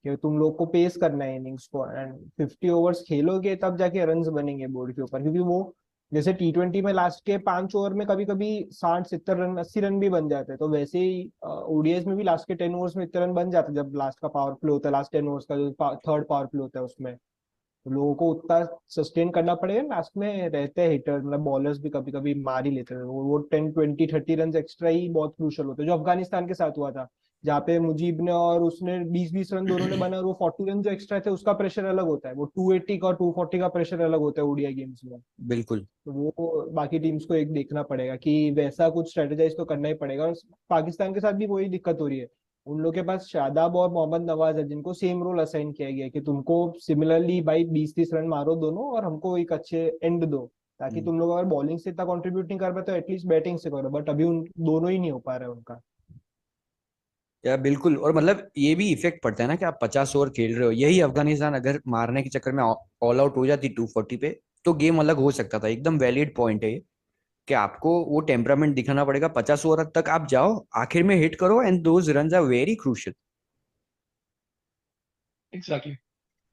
कि तुम लोग को पेस करना है इनिंग्स को, एंड 50 ओवर्स खेलोगे तब जाके रन बनेंगे बोर्ड के ऊपर, क्योंकि वो जैसे T20 में लास्ट के 5 ओवर में कभी कभी 60-70 रन 80 रन भी बन जाते हैं, तो वैसे ही ओडीआईस में भी लास्ट के 10 ओवर्स में इतने रन बन जाते हैं जब लास्ट का पावर प्ले होता है, लास्ट 10 ओवर्स का जो थर्ड पावर प्ले होता है उसमें। तो लोगों को उतना सस्टेन करना पड़ेगा, लास्ट में रहते हैं हिटर मतलब बॉलर्स भी कभी कभी मार ही लेते हैं, वो 10-20-30 रन एक्स्ट्रा ही बहुत क्रूशल होते हैं, जो अफगानिस्तान के साथ हुआ था जहाँ पे मुजीब ने और उसने 20-20 रन दोनों ने बना, और वो 40 रन जो एक्स्ट्रा थे उसका प्रेशर अलग होता है, वो 280 का और 240 का प्रेशर अलग होता है ओडीआई गेम्स में। बिल्कुल। तो वो बाकी टीम्स को एक देखना पड़ेगा कि वैसा कुछ स्ट्रेटेजाइज तो करना ही पड़ेगा, और पाकिस्तान के साथ भी वही दिक्कत हो रही है। उन लोग के पास शादाब और मोहम्मद नवाज है जिनको सेम रोल असाइन किया गया है कि तुमको सिमिलरली भाई 20-30 रन मारो दोनों और हमको एक अच्छे एंड दो, ताकि हम्म। तुम लोग अगर बॉलिंग से इतना कंट्रीब्यूट नहीं कर पाए तो एटलीस्ट बैटिंग से करो, बट अभी उन दोनों ही नहीं हो पा रहा है उनका। या बिल्कुल, और मतलब ये भी इफेक्ट पड़ता है ना कि आप 50 ओवर खेल रहे हो, यही अफगानिस्तान अगर मारने के चक्कर में ऑल आउट हो जाती 240 पे, तो गेम अलग हो सकता था। एकदम वैलिड पॉइंट है ये, कि आपको वो टेम्परामेंट दिखाना पड़ेगा, 50 ओवर तक आप जाओ, आखिर में हिट करो, and those runs are very crucial. Exactly.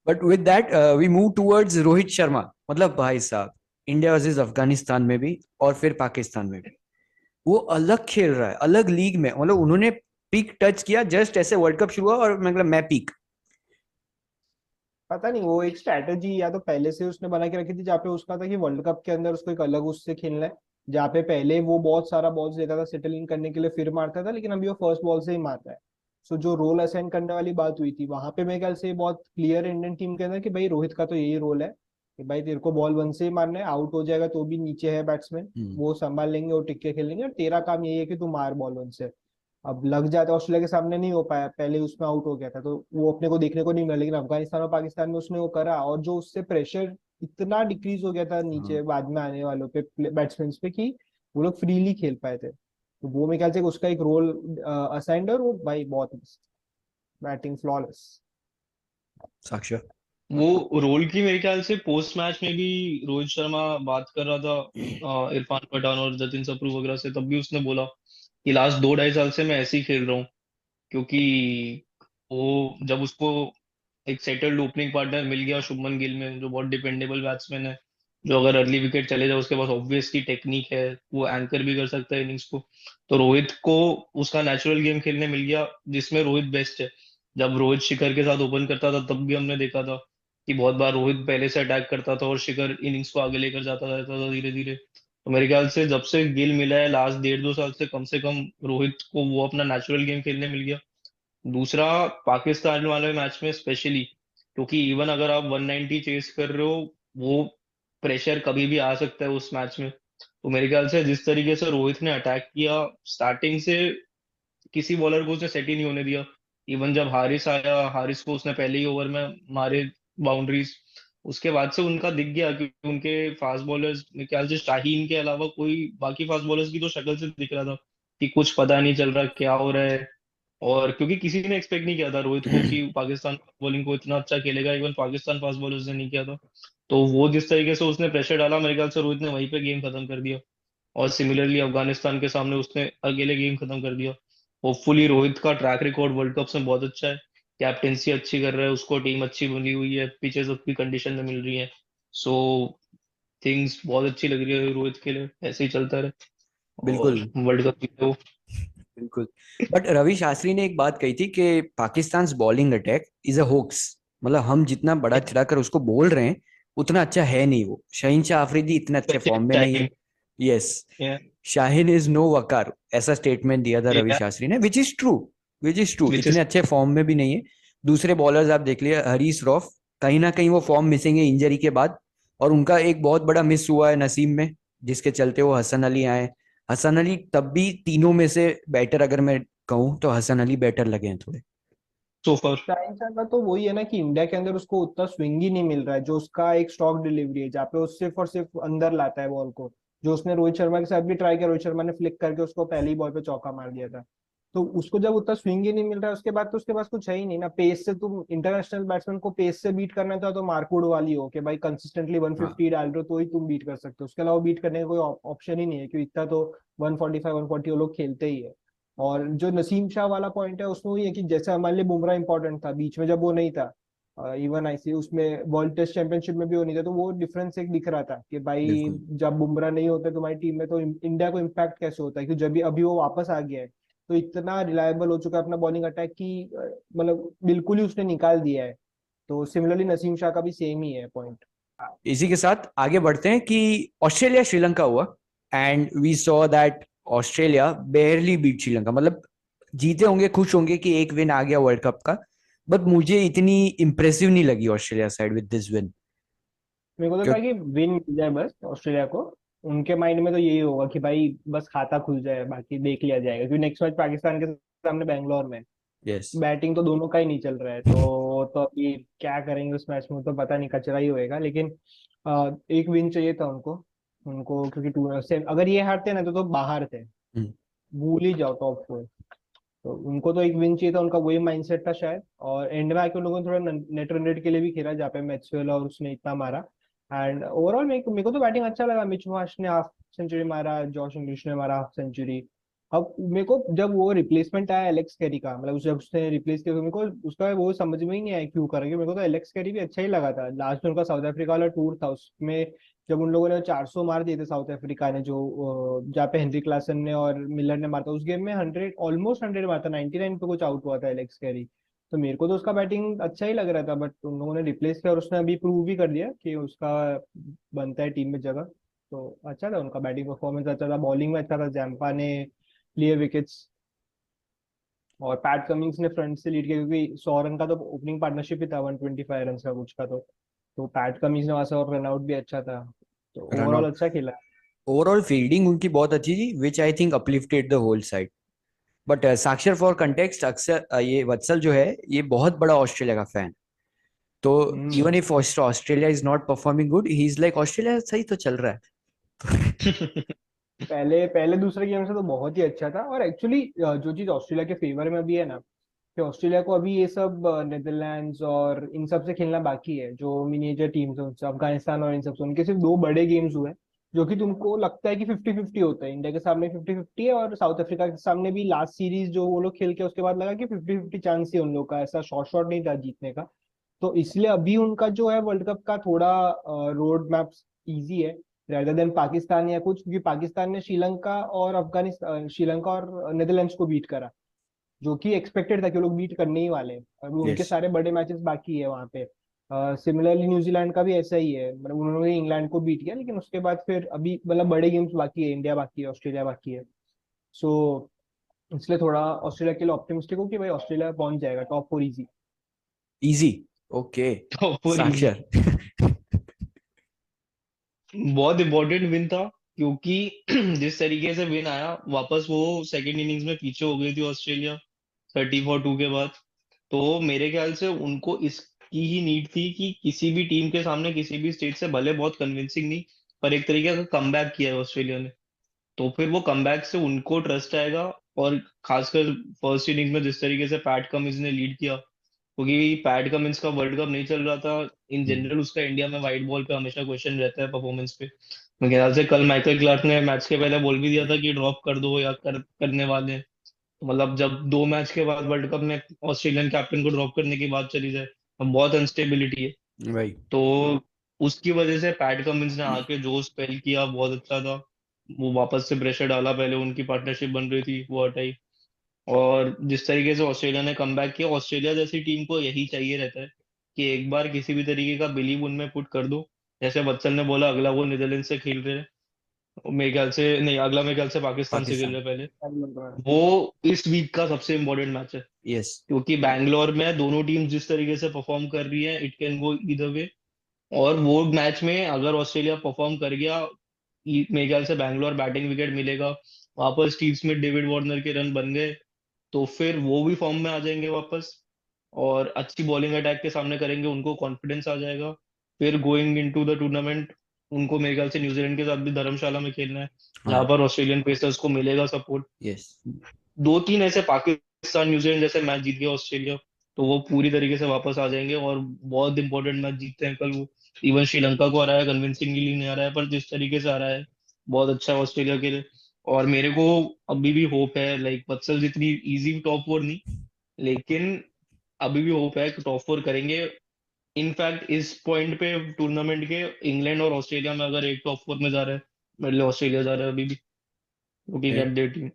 But with that we move towards Rohit Sharma. मतलब भाई साहब, इंडिया वर्सेस अफगानिस्तान में भी और फिर पाकिस्तान में भी वो अलग खेल रहा है, अलग लीग में। मतलब उन्होंने पीक टच किया जस्ट ऐसे वर्ल्ड कप शुरू हुआ और मतलब मैं पीक। पता नहीं वो एक स्ट्रैटेजी या तो पहले से उसने बना के रखी थी, जहाँ पे उसका था कि वर्ल्ड कप के अंदर उसको एक अलग उससे खेलना है, जहाँ पे पहले वो बहुत सारा बॉल्स देता था सेटल इन करने के लिए फिर मारता था, लेकिन अभी वो फर्स्ट बॉल से ही मारता है। सो जो रोल असाइन करने वाली बात हुई थी वहां पे मेरे ख्याल से बहुत क्लियर इंडियन टीम के अंदर कि भाई रोहित का तो यही रोल है कि भाई तेरे को बॉल वन से ही मारना है, आउट हो जाएगा तो भी नीचे है बैट्समैन, वो संभाल लेंगे और टिक के खेलेंगे, और तेरा काम यही है कि तू मार बॉल वन से। अब लग जाता, ऑस्ट्रेलिया के सामने नहीं हो पाया, पहले उसमें आउट हो गया था तो वो अपने को देखने को नहीं मिला, लेकिन अफगानिस्तान और पाकिस्तान में उसने वो करा, और जो उससे प्रेशर इतना डिक्रीज हो गया था नीचे बाद में आने वालों पे बैट्समैन पे कि वो लोग फ्रीली खेल पाए थे, तो वो मेरे ख्याल से उसका एक रोल असाइंड, और वो भाई बहुत बैटिंग फ्लॉलेस। साक्षर। वो रोल की मेरे ख्याल से पोस्ट मैच में भी रोहित शर्मा बात कर रहा था इरफान पठान और जतिन सप्रू वगैरह से, तब भी उसने बोला कि लास्ट 2 ढाई साल से मैं ऐसे ही खेल रहा हूँ, क्योंकि वो जब उसको एक सेटल्ड ओपनिंग पार्टनर मिल गया शुभमन गिल में, जो बहुत डिपेंडेबल बैट्समैन है, जो अगर अर्ली विकेट चले जाए उसके पास ऑब्वियसली टेक्निक है, वो एंकर भी कर सकता है इनिंग्स को, तो रोहित को उसका नेचुरल गेम खेलने मिल गया जिसमें रोहित बेस्ट है। जब रोहित शिखर के साथ ओपन करता था तब भी हमने देखा था कि बहुत बार रोहित पहले से अटैक करता था और शिखर इनिंग्स को आगे लेकर जाता रहता था धीरे धीरे। तो मेरे ख्याल से जब से गिल मिला है लास्ट 1.5 2 साल से कम रोहित को वो अपना नेचुरल गेम खेलने मिल गया। दूसरा, पाकिस्तान वाले मैच में स्पेशली, क्योंकि इवन अगर आप 190 चेस कर रहे हो, वो प्रेशर कभी भी आ सकता है उस मैच में। तो मेरे ख्याल से जिस तरीके से रोहित ने अटैक किया स्टार्टिंग से, किसी बॉलर को उसने सेट ही नहीं होने दिया। इवन जब हारिस आया, हारिस को उसने पहले ही ओवर में मारे बाउंड्रीज, उसके बाद से उनका दिख गया कि उनके फास्ट बॉलर्स, मेरे ख्याल से शाहीन के अलावा कोई बाकी फास्ट बॉलर्स की तो शक्ल से दिख रहा था कि कुछ पता नहीं चल रहा क्या हो रहा है। और क्योंकि किसी ने एक्सपेक्ट नहीं किया था रोहित को कि पाकिस्तान बॉलिंग को इतना अच्छा खेलेगा, इवन पाकिस्तान फास्ट बॉलर्स ने नहीं किया था। तो वो जिस तरीके से उसने प्रेशर डाला, मेरे ख्याल से रोहित ने वहीं पे गेम खत्म कर दिया। और सिमिलरली अफगानिस्तान के सामने उसने अकेले गेम खत्म कर दिया। होपफुली रोहित का ट्रैक रिकॉर्ड वर्ल्ड कप में बहुत अच्छा है, कैप्टेंसी अच्छी कर रहा है, उसको टीम अच्छी बनी हुई है, पिचेस अच्छी कंडीशन में मिल रही है। सो थिंग्स बहुत अच्छी लग रही है रोहित के लिए, ऐसे ही चलता रहे और बिल्कुल वर्ल्ड कप जीते वो। बिल्कुल। बट रवि शास्त्री ने एक बात कही थी कि Pakistan bowling attack is a hoax. मतलब हम जितना बड़ा चढ़ाकर उसको बोल रहे हैं उतना अच्छा है नहीं। वो शहीन शाह अफरीदी इतने अच्छे फॉर्म में नहीं है। Specially yes, Shaheen is no Waqar, ऐसा स्टेटमेंट दिया था रवि शास्त्री ने, which is true. Which is true, which इतने इज अच्छे फॉर्म में भी नहीं है। दूसरे बॉलर्स आप देख लिए, हरीश रौफ, कहीं ना कहीं वो फॉर्म मिसिंग है इंजरी के बाद। और उनका एक बहुत बड़ा मिस हुआ है नसीब में, जिसके चलते वो हसन अली आए। हसन अली तब भी तीनों में से बेटर अगर मैं कहूँ तो हसन अली बेटर लगे हैं थोड़े। So for. शाहिन शाह का तो वही है ना कि इंडिया के अंदर उसको उतना स्विंग ही नहीं मिल रहा है, जो उसका एक स्टॉक डिलीवरी है जहाँ पे वो सिर्फ और सिर्फ अंदर लाता है बॉल को, जो उसने रोहित शर्मा के साथ भी ट्राई किया, रोहित शर्मा ने फ्लिक करके उसको पहली बॉल पे चौका मार दिया था। तो उसको जब उतना स्विंग ही नहीं मिल रहा है उसके बाद, तो उसके पास कुछ है ही नहीं ना पेस से। तुम इंटरनेशनल बैट्समैन को पेस से बीट करना था तो मार्कवुड वाली हो कि भाई कंसिस्टेंटली हाँ 150 डाल रहे हो तो ही तुम बीट कर सकते हो, उसके अलावा बीट करने का कोई ऑप्शन ही नहीं है, क्योंकि इतना तो 145 140 वो लोग खेलते ही है। और जो नसीम शाह वाला पॉइंट है उसमें वही है कि जैसे हमारे लिए बुमराह इंपॉर्टेंट था बीच में जब वो नहीं था, इवन आईसी उसमें वर्ल्ड टेस्ट चैंपियनशिप में भी वो नहीं था, तो वो डिफरेंस एक दिख रहा था कि भाई बिल्कुल जब बुमराह नहीं होते तुम्हारी टीम में तो इंडिया को इम्पैक्ट कैसे होता है, क्योंकि जब भी अभी वो वापस आ गया है तो इतना रिलायबल हो चुका है अपना बॉलिंग अटैक की, मतलब बिल्कुल ही उसने निकाल दिया है। तो सिमिलरली नसीम शाह का भी सेम ही है पॉइंट। इसी के साथ आगे बढ़ते हैं कि ऑस्ट्रेलिया श्रीलंका हुआ and we saw that Australia barely beat Sri Lanka. मतलब जीते होंगे, खुश होंगे कि एक विन आ गया वर्ल्ड कप का, बट मुझे इतनी इंप्रेसिव नहीं लगी Australia side with this win. मेरे को तो था कि विन मिल जाए बस ऑस्ट्रेलिया को, उनके माइंड में तो यही होगा कि भाई बस खाता खुल जाए बाकी देख लिया जाएगा, क्योंकि नेक्स्ट मैच पाकिस्तान के सामने बैंगलोर में, यस बैटिंग तो दोनों का ही नहीं चल रहा है, तो अभी क्या करेंगे उस मैच में तो पता नहीं, कचरा ही होएगा, लेकिन एक विन चाहिए था उनको। उनको क्योंकि टू से अगर ये हारते ना तो बाहर थे, भूल ही जाओ टॉप 4। तो उनको तो एक विन चाहिए था, उनका वही माइंडसेट था शायद, और एंड में आके उन लोगों ने थोड़ा नेट रन रेट के लिए भी खेला जहाँ पे मैक्सवेल और उसने इतना मारा। एंड ओवरऑल मेरे को तो बैटिंग अच्छा लगा, मिच मार्श ने हाफ सेंचुरी मारा, जॉश इंग्लिश ने मारा हाफ सेंचुरी, अब मेरे को जब वो रिप्लेसमेंट आया एलेक्स कैरी का, मतलब जब उसने रिप्लेस किया तो मेरे को उसका वो समझ में ही नहीं आया क्यों करेंगे। मेरे को तो एलेक्स कैरी भी अच्छा ही लगा था। लास्ट में उनका साउथ अफ्रीका वाला टूर था, उसमें जब उन लोगों ने 400 मार दिए थे साउथ अफ्रीका ने, जो जहाँ पे हेनरी क्लासन ने और मिलर ने मारा था, उस गेम में 100 ऑलमोस्ट 100 मारा था, 99 पे कुछ आउट हुआ था एलेक्स कैरी। तो मेरे को तो उसका बैटिंग अच्छा ही लग रहा था, बट उन लोगों ने रिप्लेस किया और उसने अभी प्रूव भी कर दिया कि उसका बनता है टीम में जगह। तो अच्छा था उनका बैटिंग परफॉर्मेंस, अच्छा था, बॉलिंग में अच्छा था, जैम्पा ने लिए विकेट्स और पैट कमिंग्स ने फ्रंट से लीड किया, क्योंकि 100 रन का तो ओपनिंग पार्टनरशिप ही था, 125 रन का कुछ का। तो पैट कमिंस ने वहां से और रनआउट भी अच्छा था, तो रनआउट, ओवरऑल अच्छा खेला। ओवरऑल फील्डिंग उनकी बहुत अच्छी थी, which I think uplifted the whole side. But Sakshar, for context, अक्सर ये वत्सल जो है ये बहुत बड़ा ऑस्ट्रेलिया का फैन। तो hmm. Even if Australia is not performing good, he is like Australia सही तो चल रहा है। पहले पहले दूसरे गेम से तो बहुत ही अच्छा था। और एक्चुअली जो चीज ऑस्ट्रेलिया के फेवर में भी है ना, कि ऑस्ट्रेलिया को अभी ये सब नेदरलैंड्स और इन सब से खेलना बाकी है, जो मिनिएचर टीम्स है उनसे, अफगानिस्तान और इन सब से, उनके सिर्फ दो बड़े गेम्स हुए हैं, जो कि तुमको लगता है कि 50-50 होता है। इंडिया के सामने 50-50 है, और साउथ अफ्रीका के सामने भी लास्ट सीरीज जो वो लोग खेल के उसके बाद लगा कि 50-50 चांस ही उन लोग का, ऐसा शॉर्ट शॉर्ट नहीं था जीतने का। तो इसलिए अभी उनका जो है वर्ल्ड कप का थोड़ा रोड मैप इजी है, rather देन पाकिस्तान या कुछ, क्योंकि पाकिस्तान ने श्रीलंका और अफगानिस्तान, श्रीलंका और नेदरलैंड्स को बीट करा, जो कि एक्सपेक्टेड था कि वो लोग बीट करने ही वाले हैं। अभी उनके यस। सारे बड़े मैचेस बाकी है वहां पे। सिमिलरली न्यूजीलैंड का भी ऐसा ही है, मतलब उन्होंने इंग्लैंड को बीट किया, लेकिन उसके बाद फिर अभी मतलब बड़े गेम्स बाकी है, इंडिया बाकी है, ऑस्ट्रेलिया बाकी है। सो इसलिए थोड़ा ऑस्ट्रेलिया के लिए ऑप्टिमिस्टिक हो कि भाई ऑस्ट्रेलिया पहुंच जाएगा top 4 easy. Easy. Okay. Top और इजी। साक्षर। बहुत इंपॉर्टेंट विन था, क्योंकि जिस तरीके से विन आया वापस, वो सेकंड इनिंग्स में पीछे हो गई थी ऑस्ट्रेलिया 34-2 के बाद। तो मेरे ख्याल से उनको इसकी ही नीड थी कि किसी भी टीम के सामने किसी भी स्टेट से, भले बहुत कन्विंसिंग नहीं, पर एक तरीके का कमबैक किया है ऑस्ट्रेलिया ने। तो फिर वो कमबैक से उनको ट्रस्ट आएगा। और खासकर फर्स्ट इनिंग में जिस तरीके से पैट कमिंस ने लीड किया, क्योंकि पैट कमिंस का वर्ल्ड कप नहीं चल रहा था, इन जनरल उसका इंडिया में वाइट बॉल पे हमेशा क्वेश्चन रहता है परफॉर्मेंस पे। मेरे ख्याल से कल माइकल क्लार्क ने मैच के पहले बोल भी दिया था कि ड्रॉप कर दो या करने वाले हैं। तो मतलब जब 2 मैच के बाद वर्ल्ड कप में ऑस्ट्रेलियन कैप्टन को ड्रॉप करने की बात चली जाए, अब बहुत अनस्टेबिलिटी है। भाई। तो उसकी वजह से पैट कमिंस ने आके जो स्पेल किया बहुत अच्छा था। वो वापस से प्रेशर डाला, पहले उनकी पार्टनरशिप बन रही थी वो हटाई। और जिस तरीके से ऑस्ट्रेलिया ने कमबैक किया, ऑस्ट्रेलिया जैसी टीम को यही चाहिए रहता है कि एक बार किसी भी तरीके का बिलीव उनमें पुट कर दो। जैसे वत्सल ने बोला, अगला वो नीदरलैंड से खेल रहे हैं, मेरे ख्याल से नहीं, अगला मेरे ख्याल से पाकिस्तान से खेल पाकिस्तान। रहे हैं पहले। वो इस वीक का सबसे इम्पोर्टेंट मैच है, यस। क्योंकि बैंगलोर में दोनों टीम जिस तरीके से परफॉर्म कर रही है, it can go either way. और वो मैच में अगर ऑस्ट्रेलिया परफॉर्म कर गया, मेरे ख्याल से बैंगलोर बैटिंग विकेट मिलेगा, वापस स्टीव स्मिथ डेविड वार्नर के रन बन गए, तो फिर वो भी फॉर्म में आ जाएंगे वापस। और अच्छी बॉलिंग अटैक के सामने करेंगे, उनको कॉन्फिडेंस आ जाएगा। फिर गोइंग इनटू द टूर्नामेंट, उनको मेरे ख्याल से न्यूजीलैंड के साथ भी धर्मशाला में खेलना है, जहां हाँ। पर ऑस्ट्रेलियन पेसर्स को मिलेगा सपोर्ट। यस। 2-3 ऐसे पाकिस्तान न्यूजीलैंड जैसे मैच जीत गया ऑस्ट्रेलिया, तो वो पूरी तरीके से वापस आ जाएंगे और बहुत इंपॉर्टेंट मैच जीतते हैं कल वो। इवन श्रीलंका को हराया, कन्विंसिंगली नहीं हराया, पर जिस तरीके से हराया है, बहुत अच्छा है ऑस्ट्रेलिया के लिए। और मेरे को अभी भी होप है, लाइक वत्सल जितनी इजी टॉप 4 नहीं, लेकिन अभी भी होप है कि टॉप 4 करेंगे। इनफैक्ट इस पॉइंट पे टूर्नामेंट के, इंग्लैंड और ऑस्ट्रेलिया में अगर एक टॉप 4 में जा रहा है, मेरे लिए ऑस्ट्रेलिया जा रहा है अभी भी, looking at their team.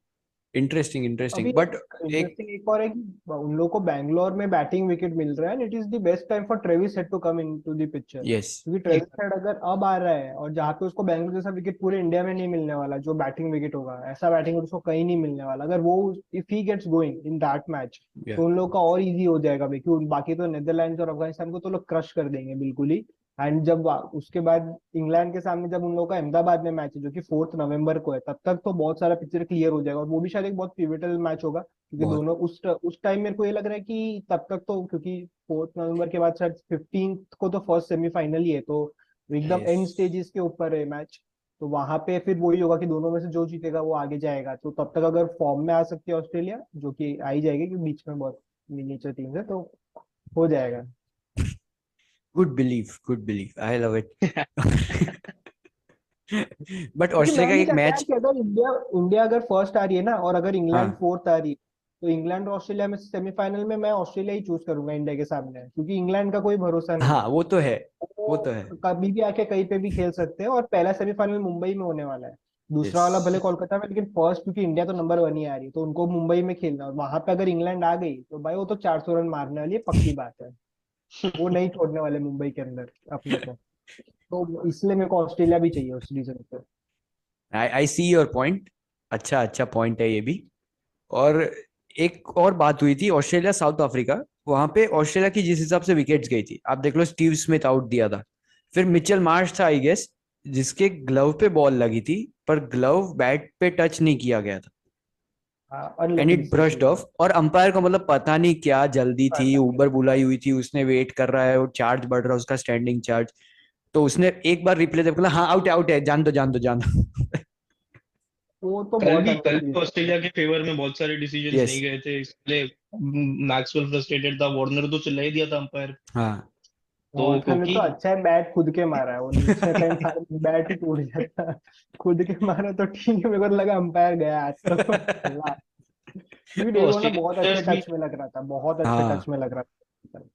Interesting, अभी इंटरेस्टिंग, बट एक। इंटरेस्टिंग एक और है कि उन लोगों को बैंगलोर में बैटिंग विकेट मिल रहा है, and it is the best time for Travis Head to come into the picture, yes. क्योंकि ट्रेविस हेड अगर अब आ रहा है, और जहाँ पे उसको बैंगलोर जैसा विकेट पूरे इंडिया में नहीं मिलने वाला, जो बैटिंग विकेट होगा, ऐसा बैटिंग उसको कहीं नहीं मिलने वाला, अगर वो if he gets going in that match, yeah. तो उन लोग का और इजी हो जाएगा भाई, क्योंकि बाकी तो नेदरलैंड्स और अफगानिस्तान को तो लोग क्रश कर देंगे बिल्कुल ही। एंड जब उसके बाद इंग्लैंड के सामने जब उन लोगों का अहमदाबाद में मैच है, जो कि 4 नवंबर को है, तब तक तो बहुत सारा पिक्चर क्लियर हो जाएगा, और वो भी शायद एक बहुत पिवटल मैच होगा, क्योंकि बहुत। दोनों उस टाइम मेरे को ये लग रहा है कि तब तक तो, क्योंकि 4 नवंबर के बाद शायद 15th को तो फर्स्ट सेमीफाइनल ही है, तो एकदम यस। एंड स्टेजेस के ऊपर है मैच। तो वहां पे फिर वही होगा कि दोनों में से जो जीतेगा वो आगे जाएगा। तो तब तक अगर फॉर्म में आ सकती है ऑस्ट्रेलिया, जो कि आ ही जाएगी क्योंकि बीच में बहुत मिनिएचर टीम है, तो हो जाएगा। Good belief, good belief, I love it. But क्योंकि ऑस्ट्रेलिया मैं का नहीं एक चाहता यार मैच, कि अगर इंडिया इंडिया अगर फर्स्ट आ रही है ना, और अगर इंग्लैंड हाँ फोर्थ आ रही है, तो इंग्लैंड और ऑस्ट्रेलिया में सेमीफाइनल में मैं ऑस्ट्रेलिया ही चूज करूंगा इंडिया के सामने, क्योंकि इंग्लैंड का कोई भरोसा नहीं हाँ है। वो तो है, वो तो है। वो कभी भी आके कहीं पे भी खेल सकते हैं, और पहला सेमीफाइनल मुंबई में होने वाला है, दूसरा यस, वाला भले कोलकाता में, लेकिन फर्स्ट क्योंकि इंडिया तो नंबर वन ही आ रही है, तो उनको मुंबई में खेलना है। और वहां पे अगर इंग्लैंड आ गई तो भाई वो तो 400 रन मारने वाली है, पक्की बात है। वो नहीं छोड़ने वाले मुंबई के अंदर अपने को। तो इसलिए मेरे को ऑस्ट्रेलिया भी चाहिए उस रीजन पे। आई आई सी योर पॉइंट। अच्छा अच्छा पॉइंट है ये भी। और एक और बात हुई थी ऑस्ट्रेलिया साउथ अफ्रीका, वहां पे ऑस्ट्रेलिया की जिस हिसाब से विकेट्स गई थी, आप देख लो स्टीव स्मिथ आउट दिया था, फिर मिचेल मार्श था आई गेस, जिसके ग्लव पे बॉल लगी थी, पर ग्लव बैट पे टच नहीं किया गया था, हाँ, and unlucky it brushed decision है। ऑफ। और अंपायर को मतलब पता नहीं क्या जल्दी थी, पता नहीं। ऊबर बुलाई हुई थी, उसने वेट कर रहा है और चार्ज बढ़ रहा है उसका, स्टैंडिंग चार्ज, तो उसने एक बार रिप्ले देखा, बोला हाँ आउट है, जान दो जान दो जान दो। वो तो बहुत कल अनलकी भी डिसीजन ऑस्ट्रेलिया है। के फेवर में बहुत सारे डिसीजंस यस, नहीं गए थे, इसलिए मैक्सवेल फ्रस्ट्रेटेड था, वार्नर तो चिल्ला ही दिया था अंपायर। हाँ तो वार्नर ने क्योंकि तो अच्छा है बैट खुद के मारा है, वो नीचे कहीं मारा बैट ही टूट जाता। खुद के मारा तो ठीक है, मेरे को तो लगा अंपायर गया आज तो अल्लाह। क्योंकि डेविड वार्नर ऑस्ट्रेलियन बहुत अच्छे प्लेयर्स भी, टच में लग रहा था, बहुत अच्छे टच हाँ में लग रहा था।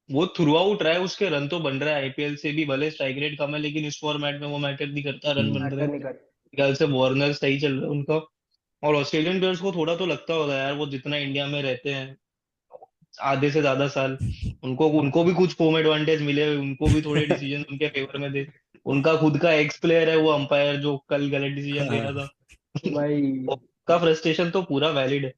वो थ्रू आउट रहा है, उसके रन तो बन रहा है आईपीएल से भी, भले स्ट्राइक रेट कम है लेकिन इस फॉर्मेट में वो मैटर नहीं करता, रन बन रहे मैटर हैं। नहीं कर। ख्याल से वार्नर सही चल रहा है उनका। और ऑस्ट्रेलियन प्लेयर्स को थोड़ा तो लगता होगा यार, वो जितना इंडिया में रहते हैं आधे से ज्यादा साल, उनको उनको भी कुछ होम एडवांटेज मिले, उनको भी थोड़े डिसीजन उनके फेवर में दे। उनका खुद का एक्स प्लेयर है वो अंपायर जो कल गलत डिसीजन दे रहा हाँ। था। भाई उसका फ्रस्ट्रेशन तो पूरा वैलिड है।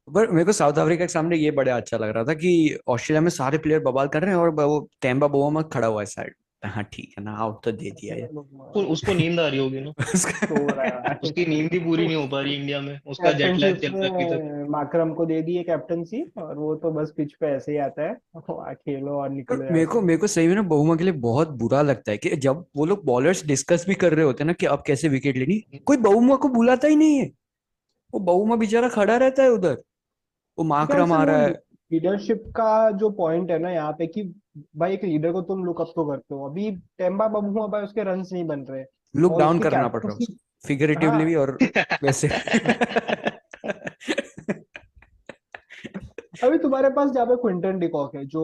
पर मेरे को साउथ अफ्रीका के सामने ये बड़ा अच्छा लग रहा था कि ऑस्ट्रेलिया में सारे प्लेयर बवाल कर रहे हैं और वो टेम्बा बोमा खड़ा हुआ है साइड। हाँ ठीक है ना, आउट तो दे दिया यार। उसको नींद आ रही होगी ना, सो उसका रहा है उसकी नींद ही पूरी भाई। नहीं हो पा रही इंडिया में, उसका जेट कैप्टनसी लैग चल उसने रहा है अभी तक। माकरम को दे दी है कैप्टनसी, और वो तो बस पिच पे ऐसे ही आता है, खेलो और पर निकलो यहाँ से। मेरे को सही में ना बहुमा के लिए बहुत बुरा लगता है कि जब वो लोग बॉलर्स डिस्कस भी कर रहे होते हैं ना कि अब कैसे विकेट लेनी, कोई बहुमा को बुलाता ही नहीं है। वो बहुमा बेचारा खड़ा रहता है उधर, वो मेरे ख्याल माकरम से आ वो रहा है। लीडरशिप का जो पॉइंट है ना यहाँ पे, कि भाई एक लीडर को तुम लुक अप तो करते हो, अभी टेम्बा बाबू भाई उसके रन्स नहीं बन रहे, लुक और डाउन उसकी करना पड़ रहा है कैप्टनसी। उसको, फिगरेटिवली हाँ। भी और वैसे। अभी तुम्हारे पास जहाँ पे क्विंटन डिकॉक है जो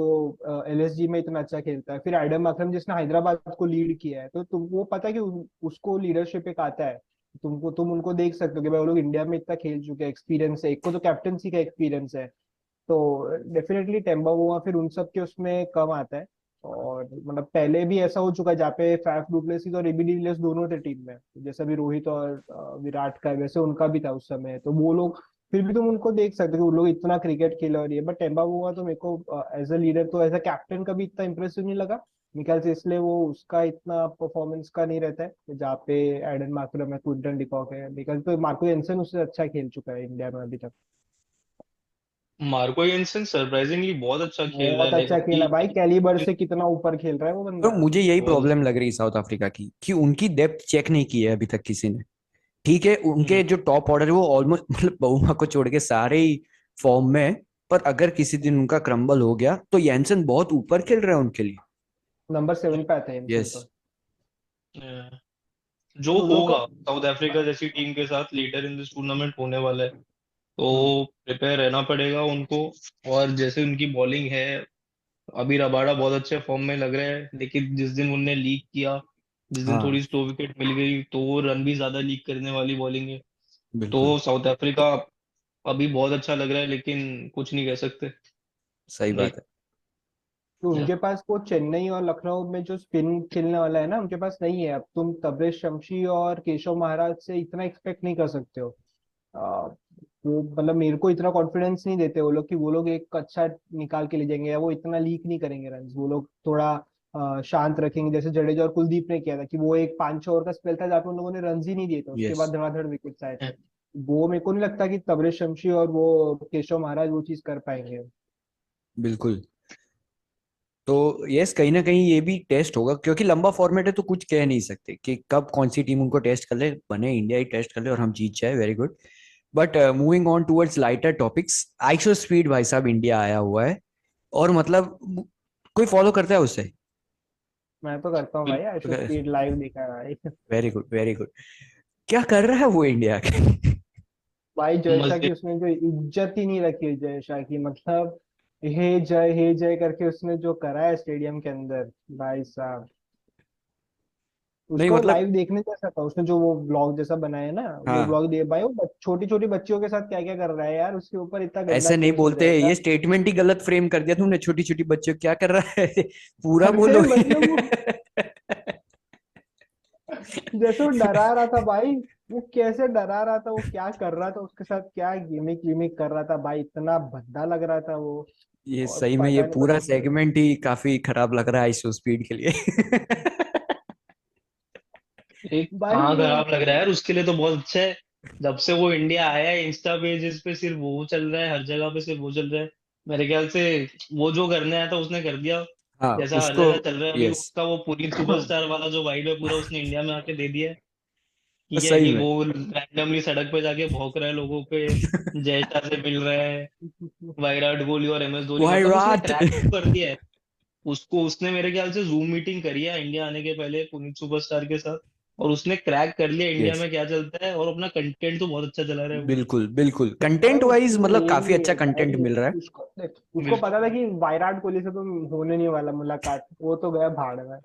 एलएसजी में इतना अच्छा खेलता है, फिर एडम अकरम जिसने हैदराबाद को लीड किया है, तो तुम वो पता है कि उसको लीडरशिप एक आता है। तुम उनको देख सकते हो कि भाई वो लोग इंडिया में इतना खेल चुके हैं, एक्सपीरियंस है, एक को तो कैप्टनसी का एक्सपीरियंस है। तो डेफिनेटली टेम्बा हुआ फिर उन सब के उसमें कम आता है। और मतलब पहले भी ऐसा हो चुका है जहाँ पे फैफ डुप्लेसिस और एबी डिविलियर्स दोनों थे टीम में, जैसे अभी रोहित और विराट का, वैसे उनका भी था उस समय, तो वो लोग फिर भी तुम उनको देख सकते हो कि वो लोग इतना क्रिकेट खेला और ये, बट टेम्बा हुआ तो मेरे को एज अ लीडर तो एज अ कैप्टन का भी इतना इंप्रेसिव नहीं लगा। मेरे ख्याल से इसलिए वो उसका इतना परफॉर्मेंस का नहीं रहता है, जहाँ पे एडन मार्करम है, क्विंटन डिकॉक है, बिकॉज तो मार्को एंसन उससे अच्छा खेल चुका है इंडिया में अभी तक। मार्को येंसन सरप्राइजिंगली बहुत अच्छा खेल रहा है, बहुत लाइक अच्छा खेला भाई, कैलिबर अपनी। से कितना ऊपर खेल रहा है वो और बंदा। मुझे यही बहुत अच्छा। प्रॉब्लम लग रही है साउथ अफ्रीका की कि उनकी डेप्थ चेक नहीं की है अभी तक किसी ने। ठीक है उनके हम्म। जो टॉप ऑर्डर है वो ऑलमोस्ट मतलब बहुमा को छोड़ के सारे ही फॉर्म में है, पर अगर किसी दिन उनका क्रम्बल हो गया तो यैनसन बहुत ऊपर खेल रहा है उनके लिए। नंबर 7 पे आता है इनसेन यस तो। जो तो लोग होगा साउथ अफ्रीका जैसी टीम के साथ लीडर इन दिस टूर्नामेंट होने वाला है, हम्म, तो प्रिपेयर रहना पड़ेगा उनको। और जैसे उनकी बॉलिंग है, अभी रबाड़ा बहुत अच्छे फॉर्म में लग रहे हैं, लेकिन जिस दिन उनने लीक किया, जिस दिन हाँ थोड़ी स्लो विकेट मिल गई, तो वो रन भी ज्यादा लीक करने वाली बॉलिंग है। बिल्कुल तो साउथ अफ्रीका अभी बहुत अच्छा लग रहा है, लेकिन कुछ नहीं कह सकते। सही बात लाइक है। तो या उनके पास वो चेन्नई और लखनऊ में जो स्पिन खेलने वाला है ना उनके पास नहीं है, अब तुम तबरेज शमशी और केशव महाराज से इतना एक्सपेक्ट नहीं कर सकते हो। आ, वो मतलब मेरे को इतना कॉन्फिडेंस नहीं देते वो लोग कि वो लोग एक अच्छा निकाल के ले जाएंगे, या वो इतना लीक नहीं करेंगे रन, वो लोग थोड़ा शांत रखेंगे, जैसे जडेजा और कुलदीप ने किया था, कि वो एक 5 ओवर का स्पेल था जहाँ पे उन लोगों ने रन ही नहीं दिए थे, उसके यस बाद धड़ाधड़ विकेट्स आए थे। वो मेरे को नहीं लगता कि तबरेज शमशी और वो केशव महाराज वो चीज कर पाएंगे। बिल्कुल। तो यस कहीं ना कहीं ये भी टेस्ट होगा क्योंकि लंबा फॉर्मेट है तो कुछ कह नहीं सकते कि कब कौन सी टीम उनको टेस्ट कर ले, बने इंडिया ही टेस्ट कर ले और हम जीत जाए, very good. But moving on towards lighter topics, iso speed भाई साहब इंडिया आया हुआ है, और मतलब कोई फॉलो करता है उससे? मैं तो करता हूँ भाई, आईशो स्पीड लाइव देखा है भाई। Very good, very good. क्या कर रहा है वो इंडिया के? भाई जय शाह मजे। की उसने जो इज्जत ही नहीं रखी है, जय शाह की मतलब, हे जय करके उसने जो करा है स्टेडियम के अंदर, भाई साहब। नहीं उसको मतलब, लाइव देखने जैसा था, उसने जो वो ब्लॉग जैसा बनाया है ना, वो हाँ, ब्लॉग दिए भाई, वो छोटी छोटी बच्चियों के साथ क्या क्या कर रहा है यार, उसके ऊपर इतना गंदा ऐसे नहीं केस हो बोलते, जाएगा। ये स्टेटमेंट ही गलत फ्रेम कर दिया तुमने। छोटी छोटी बच्चों क्या कर रहा है? पूरा अरे बोलो। मतलब वो जैसे वो डरा रहा था भाई, वो कैसे डरा रहा था, वो क्या कर रहा था उसके साथ, क्या गिमिक विमिक कर रहा था भाई, इतना भद्दा लग रहा था वो। ये और सही में ये पता नहीं पूरा बस सेगमेंट ही काफी खराब लग रहा है आईशो स्पीड के लिए। एक भाई कहाँ वो खराब लग रहा है यार, उसके लिए तो बहुत अच्छा है। जब से वो इंडिया आया है, इंस्टा पेजेस पे सिर्फ वो चल रहा है, हर जगह पे सिर्फ वो चल रहा है। मेरे ख्याल से वो जो करने आया था उसने कर दिया। हाँ, जैसा हर उसको, जगह चल रहा है अभी यस, उसका, वो पुनीत सुपरस्टार वाला जो वाइब है पूरा उसने इंडिया में आके दे दिया है। ठीक है सही कि में। वो रैंडमली सड़क पे जाके भौंक रहा है लोगों पे, जय शाह से मिल रहा है, विराट कोहली और एम एस धोनी, वाई मतलब उसने रात। क्रैक कर दिया है। उसको उसने मेरे ख्याल से जूम मीटिंग करी है इंडिया आने के पहले पुनीत सुपरस्टार के साथ, और उसने क्रैक कर लिया इंडिया यस, में क्या चलता है, और अपना कंटेंट तो बहुत अच्छा चला रहा है वो। बिल्कुल बिल्कुल, भाई कंटेंट वाइज उसने मतलब ये काफी अच्छा कंटेंट भाई मिल रहा है। उसको देख, उसको बिल्कुल। पता था कि विराट कोहली से तो होने नहीं वाला मुलाकात, वो तो गया भाड़ में।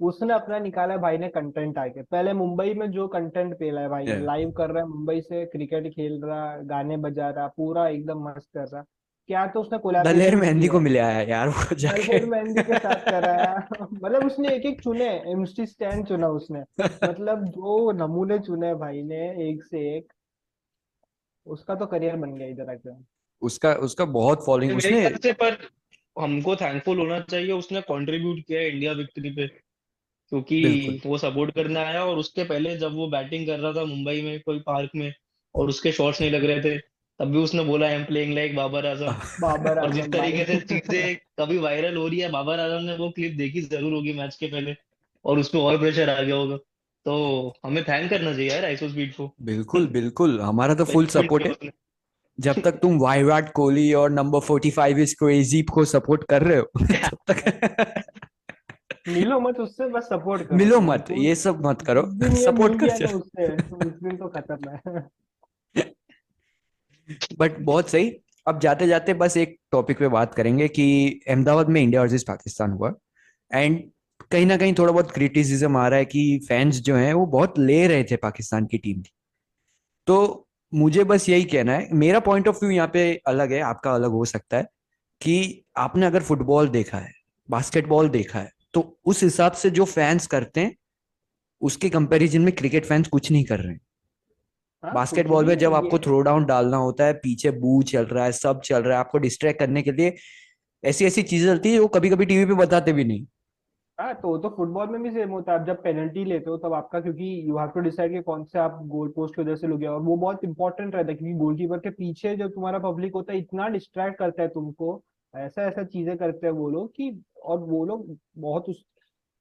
उसने अपना निकाला भाई ने कंटेंट आके, पहले मुंबई में जो कंटेंट पेला है भाई, Yeah. लाइव कर रहा है मुंबई से, क्रिकेट खेल रहा, गाने बजा रहा, पूरा एकदम मस्त कर रहा। क्या तो उसने दलेर कोलैबोरेशंस मेहंदी किया को है, मिला है यार वो जाके। दलेर मेहंदी के साथ कराया। मतलब उसने एक एक चुने, एमसी स्टैंड चुना उसने, मतलब जो नमूने चुने भाई ने, एक से एक। उसका तो करियर बन गया इधर आके। उसका उसका बहुत फॉलोइंग मेरे उसने। ख्याल से पर हमको थैंकफुल होना चाहिए, उसने कंट्रीब्यूट किया है इंडिया विक्ट्री पे, क्योंकि बिल्कुल। वो सपोर्ट करने आया। और उसके पहले जब वो बैटिंग कर रहा था मुंबई में कोई पार्क में, और उसके शॉट्स नहीं लग रहे थे, तब भी उसने बोला I am playing like Babar Azam. Babar और जिस आजम भाई। तरीके से चीजें कभी वायरल हो रही है, बाबर आजम ने वो क्लिप देखी जरूर होगी मैच के पहले, और उसमें और प्रेशर आ गया होगा। तो हमें थैंक करना चाहिए यार आइसो स्पीड को। बिल्कुल बिल्कुल, हमारा तो फुल अचीवमेंट सपोर्ट किया है। उसने। जब तक तुम विराट कोहली और नंबर 45 इज क्रेजी को सपोर्ट कर रहे हो तब तक। मिलो मत उससे, बस सपोर्ट करो मिलो तुम मत, तुम ये सब मत करो। जिस दिन ये मिल सपोर्ट कर गया ना चलो। उससे, उस दिन तो खत्म है। बट बहुत सही। अब जाते जाते बस एक टॉपिक पे बात करेंगे कि अहमदाबाद में इंडिया वर्सेस पाकिस्तान हुआ, एंड कहीं ना कहीं थोड़ा बहुत क्रिटिसिज्म आ रहा है कि फैंस जो हैं वो बहुत ले रहे थे पाकिस्तान की टीम की। तो मुझे बस यही कहना है, मेरा पॉइंट ऑफ व्यू यहाँ पे अलग है, आपका अलग हो सकता है, कि आपने अगर फुटबॉल देखा है, बास्केटबॉल देखा है, तो उस हिसाब से जो फैंस करते हैं उसके कंपैरिजन में क्रिकेट फैंस कुछ नहीं कर रहे हैं। हाँ कुछ बास्केटबॉल भी में जब नहीं आपको ये। थ्रो डाउन डालना होता है, पीछे बू चल रहा है, सब चल रहा है, आपको डिस्ट्रैक्ट करने के लिए ऐसी ऐसी चीजें चलती है वो कभी कभी टीवी पे बताते भी नहीं। हाँ तो फुटबॉल में भी सेम होता है, आप जब पेनल्टी लेते हो तब आपका, क्योंकि यू हैव टू डिसाइड कि कौन से आप गोल पोस्ट की वजह से लोगे, और वो बहुत इंपॉर्टेंट रहता है, क्योंकि गोलकीपर के पीछे जो तुम्हारा पब्लिक होता है इतना डिस्ट्रैक्ट करता है तुमको, ऐसा ऐसा चीजें करते हैं वो लोग कि, और वो लोग बहुत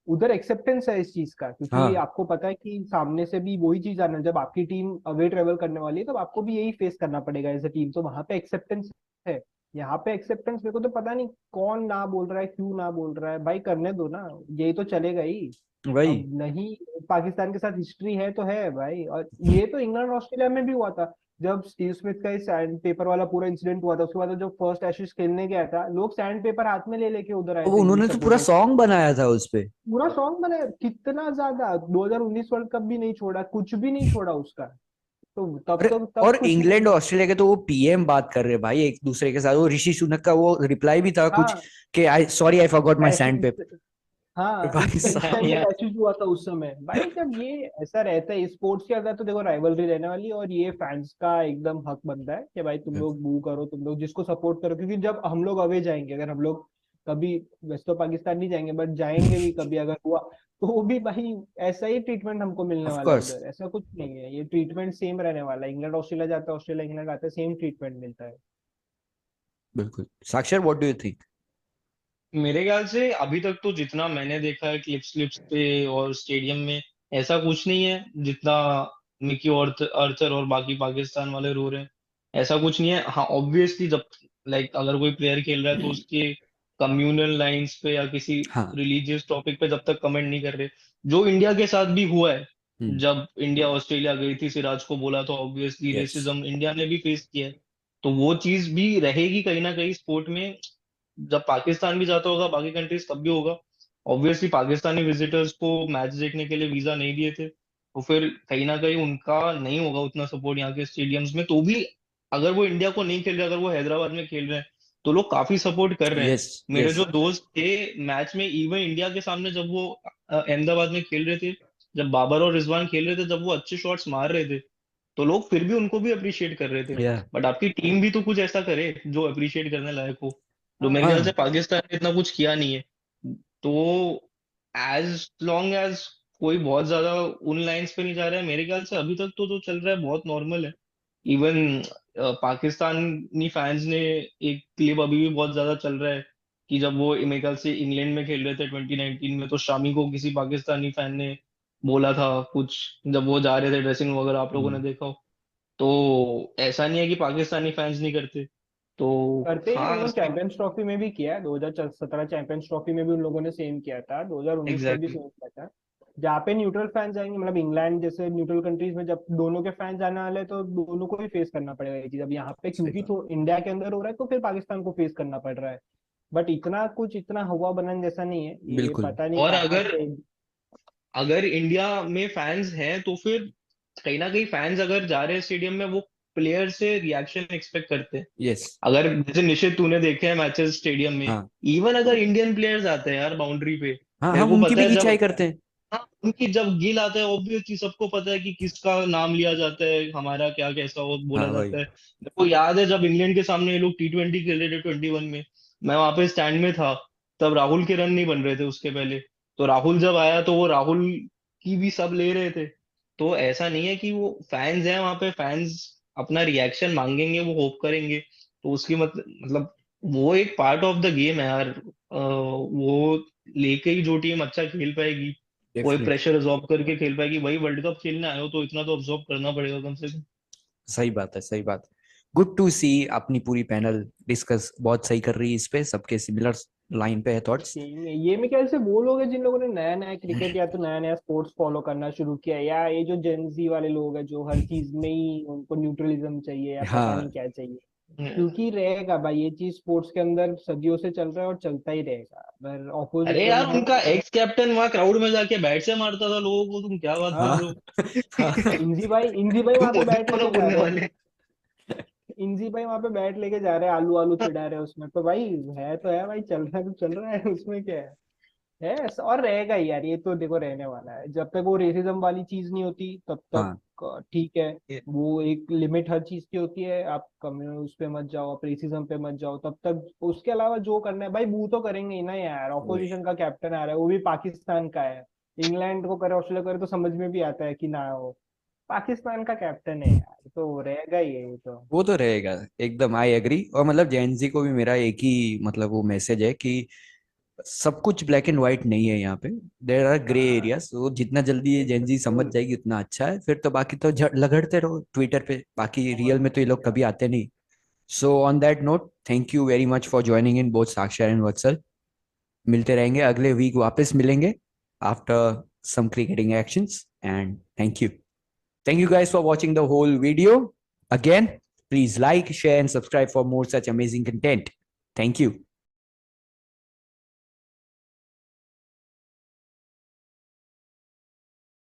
उधर एक्सेप्टेंस है इस चीज का, क्योंकि हाँ, आपको पता है कि सामने से भी वही चीज आना है, जब आपकी टीम अवे ट्रेवल करने वाली है तब आपको भी यही फेस करना पड़ेगा एज अ टीम, तो वहां पे एक्सेप्टेंस है। यहाँ पे एक्सेप्टेंस मेरे को तो पता नहीं कौन ना बोल रहा है, क्यों ना बोल रहा है भाई, करने दो ना, यही तो चलेगा ही। वही। अब नहीं, पाकिस्तान के साथ हिस्ट्री है तो है भाई, और ये तो इंग्लैंड ऑस्ट्रेलिया में भी हुआ था, जब स्टीव स्मिथ का सैंड पेपर वाला पूरा इंसिडेंट हुआ था, उसके बाद जब फर्स्ट एशेज खेलने गया था, लोग सैंड पेपर हाथ में ले लेके उधर आए अब थे इंग्लिश उन्होंने तो पूरा सपोर्टर्स। सॉन्ग बनाया था उस पे। पूरा सॉन्ग बना, कितना ज्यादा 2019 वर्ल्ड कप भी नहीं छोड़ा, कुछ भी नहीं छोड़ा उसका, तो तब अरे, तो तब और कुछ नहीं इंग्लैंड और हुआ। ऑस्ट्रेलिया के तो वो पीएम बात कर रहे हैं भाई एक दूसरे के साथ, वो ऋषि सुनक का वो रिप्लाई भी था कुछ, हाँ कि आई sorry I forgot my sand Ashes, paper. हाँ भाई इस टाइम साहब। जब एशेज हुआ था उस समय भाई, जब ये ऐसा रहता है स्पोर्ट्स के अंदर, तो देखो राइवलरी रहने वाली है, और ये फैंस का एकदम हक बनता है कि भाई तुम लोग बू करो, तुम लोग जिसको सपोर्ट करो, क्योंकि जब हम लोग अवे जाएंगे, अगर हम लोग कभी, वैसे तो पाकिस्तान नहीं जाएंगे बट जाएंगे भी कभी अगर हुआ, तो वो भी भाई ऐसा ही ट्रीटमेंट हमको मिलने ऑफ वाला है कोर्स। उधर, ऐसा कुछ नहीं है, ये ट्रीटमेंट सेम रहने वाला है, इंग्लैंड ऑस्ट्रेलिया जाता है, ऑस्ट्रेलिया इंग्लैंड आता है, सेम ट्रीटमेंट मिलता है। बिल्कुल। साक्षर, व्हाट डू यू थिंक? मेरे ख्याल से अभी तक तो जितना मैंने देखा है क्लिप्स क्लिप्स पे और स्टेडियम में, ऐसा कुछ नहीं है जितना मिकी आर्थर और बाकी पाकिस्तान वाले रो रहे हैं। ऐसा कुछ नहीं है। हाँ ऑब्वियसली जब लाइक अगर कोई प्लेयर खेल रहा है तो उसके कम्युनल लाइंस पे या किसी हाँ। रिलीजियस टॉपिक पे जब तक कमेंट नहीं कर रहे, जो इंडिया के साथ भी हुआ है। हम्म। जब इंडिया ऑस्ट्रेलिया गई थी, सिराज को बोला तो ऑब्वियसली यस। रेसिज्म इंडिया ने भी फेस किया है। तो वो चीज भी रहेगी कहीं ना कहीं स्पोर्ट में। जब पाकिस्तान भी जाता होगा बाकी कंट्रीज तब भी होगा। ऑब्वियसली पाकिस्तानी विजिटर्स को मैच देखने के लिए वीजा नहीं दिए थे, तो फिर कहीं ना कहीं उनका नहीं होगा उतना सपोर्ट यहाँ के स्टेडियम्स में। तो भी अगर वो इंडिया को नहीं खेल रहे, अगर वो हैदराबाद में खेल रहे हैं, तो लोग काफी सपोर्ट कर रहे हैं। यस। मेरे यस। जो दोस्त थे मैच में, इवन इंडिया के सामने जब वो अहमदाबाद में खेल रहे थे, जब बाबर और रिजवान खेल रहे थे, जब वो अच्छे शॉट्स मार रहे थे, तो लोग फिर भी उनको भी अप्रिशिएट कर रहे थे। या। बट आपकी टीम भी तो कुछ ऐसा करे जो अप्रिशिएट करने लायक हो, जो मेरे ख्याल से हाँ। पाकिस्तान ने इतना कुछ किया नहीं है। तो एज लॉन्ग एज कोई बहुत ज्यादा उन लाइंस पे नहीं जा रहा है, मेरे ख्याल से अभी तक तो जो चल रहा है बहुत नॉर्मल है। इवन पाकिस्तानी फैंस ने एक क्लिप अभी भी बहुत ज्यादा चल रहा है कि जब वो मेरे ख्याल से इंग्लैंड में खेल रहे थे 2019 में, तो शामी को किसी पाकिस्तानी फैन ने बोला था कुछ, जब वो जा रहे थे ड्रेसिंग वगैरह, आप लोगों ने हम्म। देखा हो। तो ऐसा नहीं है कि पाकिस्तानी फैंस नहीं करते। तो करते ही, हाँ, उन्होंने चैंपियंस ट्रॉफी में भी किया है, 2017 चैंपियंस ट्रॉफी में भी उन लोगों ने सेम किया था, 2019 में भी एग्जैक्टली। सेम किया था। जहाँ पे न्यूट्रल फैंस जाएंगे, मतलब इंग्लैंड जैसे न्यूट्रल कंट्रीज में जब दोनों के फैंस जाने वाले हैं, तो दोनों को भी फेस करना पड़ेगा ये चीज। अब यहाँ पे सही क्योंकि बात। तो इंडिया के अंदर हो रहा है, तो फिर पाकिस्तान को फेस करना पड़ रहा है। बट इतना कुछ इतना हवा बनन जैसा नहीं है ये, बिल्कुल। पता नहीं और कहाँ अगर से। अगर इंडिया में फैंस हैं, तो फिर कहीं ना कहीं फैंस अगर जा रहे हैं स्टेडियम में, वो प्लेयर से रिएक्शन एक्सपेक्ट करते हैं। यस। अगर जैसे निश्चित तूने देखे हैं मैचेस स्टेडियम में, हाँ। इवन अगर इंडियन प्लेयर्स आते हैं यार बाउंड्री पे, हाँ, मेरे हम को उनकी पता भी है जब, खिंचाई करते हैं। हाँ, उनकी जब गिल आता है, ऑब्वियसली सबको पता है कि किसका नाम लिया जाता है, हमारा क्या कैसा वो बोला हाँ जाता भाई। है। मेरे को याद है जब इंग्लैंड के सामने ये लोग T20 खेल रहे थे 21 में, मैं वहां पे स्टैंड में था, तब राहुल के रन नहीं बन रहे थे उसके पहले। तो राहुल जब आया तो वो राहुल की भी सब ले रहे थे। तो ऐसा नहीं है कि वो फैंस हैं वहां पे, फैंस अपना रिएक्शन मांगेंगे, वो होप करेंगे। तो उसकी मतलब वो एक पार्ट ऑफ द गेम है यार। वो लेके ही जो टीम अच्छा खेल पाएगी, कोई डेफिनेटली। प्रेशर अब्सॉर्ब करके खेल पाएगी, वही वर्ल्ड कप खेलने आए हो, तो इतना तो अब्सॉर्ब करना पड़ेगा कम से कम। सही बात है, सही बात। गुड टू सी। अपनी पूरी पैनल डिस्कस बहुत सही कर रही है, इस पे सबके सिमिलर लाइन पे है थॉट्स। ये मेरे ख्याल से वो लोग हैं जिन लोगों ने नया नया क्रिकेट या तो नया नया स्पोर्ट्स फॉलो करना शुरू किया है, या ये जो जेंजी वाले लोग हैं जो हर चीज में ही उनको न्यूट्रलिज्म चाहिए या पता नहीं हाँ। क्या चाहिए। हम्म। क्योंकि रहेगा भाई, ये चीज स्पोर्ट्स के अंदर सदियों से चल रहा है और चलता ही रहेगा। अगर अरे ऑपोजिशन यार, है उनका एक्स कैप्टन वहां क्राउड में जाके बैट से मारता था लोगों को, तुम क्या बात कर हाँ। रहे हाँ। हो? इंजी भाई तुम वहां पे मुझे बैट दोनों लेके जा बोलने रहे हैं। वाले। इंजी भाई वहां पे बैट लेके जा रहे हैं, आलू आलू चिढ़ा रहे हैं उसमें, तो भाई है तो है भाई, चल रहा है तो चल रहा है उसमें क्या है ऐसा। और रहेगा ही यार, ये तो देखो रहने वाला है जब तक वो रेसिज्म वाली चीज नहीं होती तब तक। हाँ। ठीक है, वो एक लिमिट हर चीज की होती है, आप कम्युनिस्ट उस पे मत जाओ, आप रेसिज्म पे मत जाओ तब तक। उसके अलावा जो करना है भाई, बू तो करेंगे ही ना यार। वही। ऑपोजिशन का कैप्टन आ रहा है, वो भी पाकिस्तान का है। इंग्लैंड को करे ऑस्ट्रेलिया करे तो समझ में भी आता है कि ना हो, पाकिस्तान का कैप्टन है यार, तो रहेगा ही है ये तो। वो तो रहेगा। एकदम आई एग्री। और मतलब जेनजी को भी मेरा एक ही मतलब वो मैसेज है कि सब कुछ ब्लैक एंड व्हाइट नहीं है यहाँ पे। देयर आर ग्रे हाँ, एरियाज। वो जितना जल्दी ये जेनजी समझ जाएगी उतना अच्छा है, फिर तो बाकी तो लगड़ते रहो ट्विटर पे, बाकी और रियल में तो ये लोग कभी आते नहीं। So on that note, thank you very much for joining in both साक्षर एंड वत्सल। मिलते रहेंगे अगले वीक, वापस मिलेंगे after some cricketing actions. And thank you guys for watching the whole video. Again, please like, share and subscribe for more such amazing content. Thank you.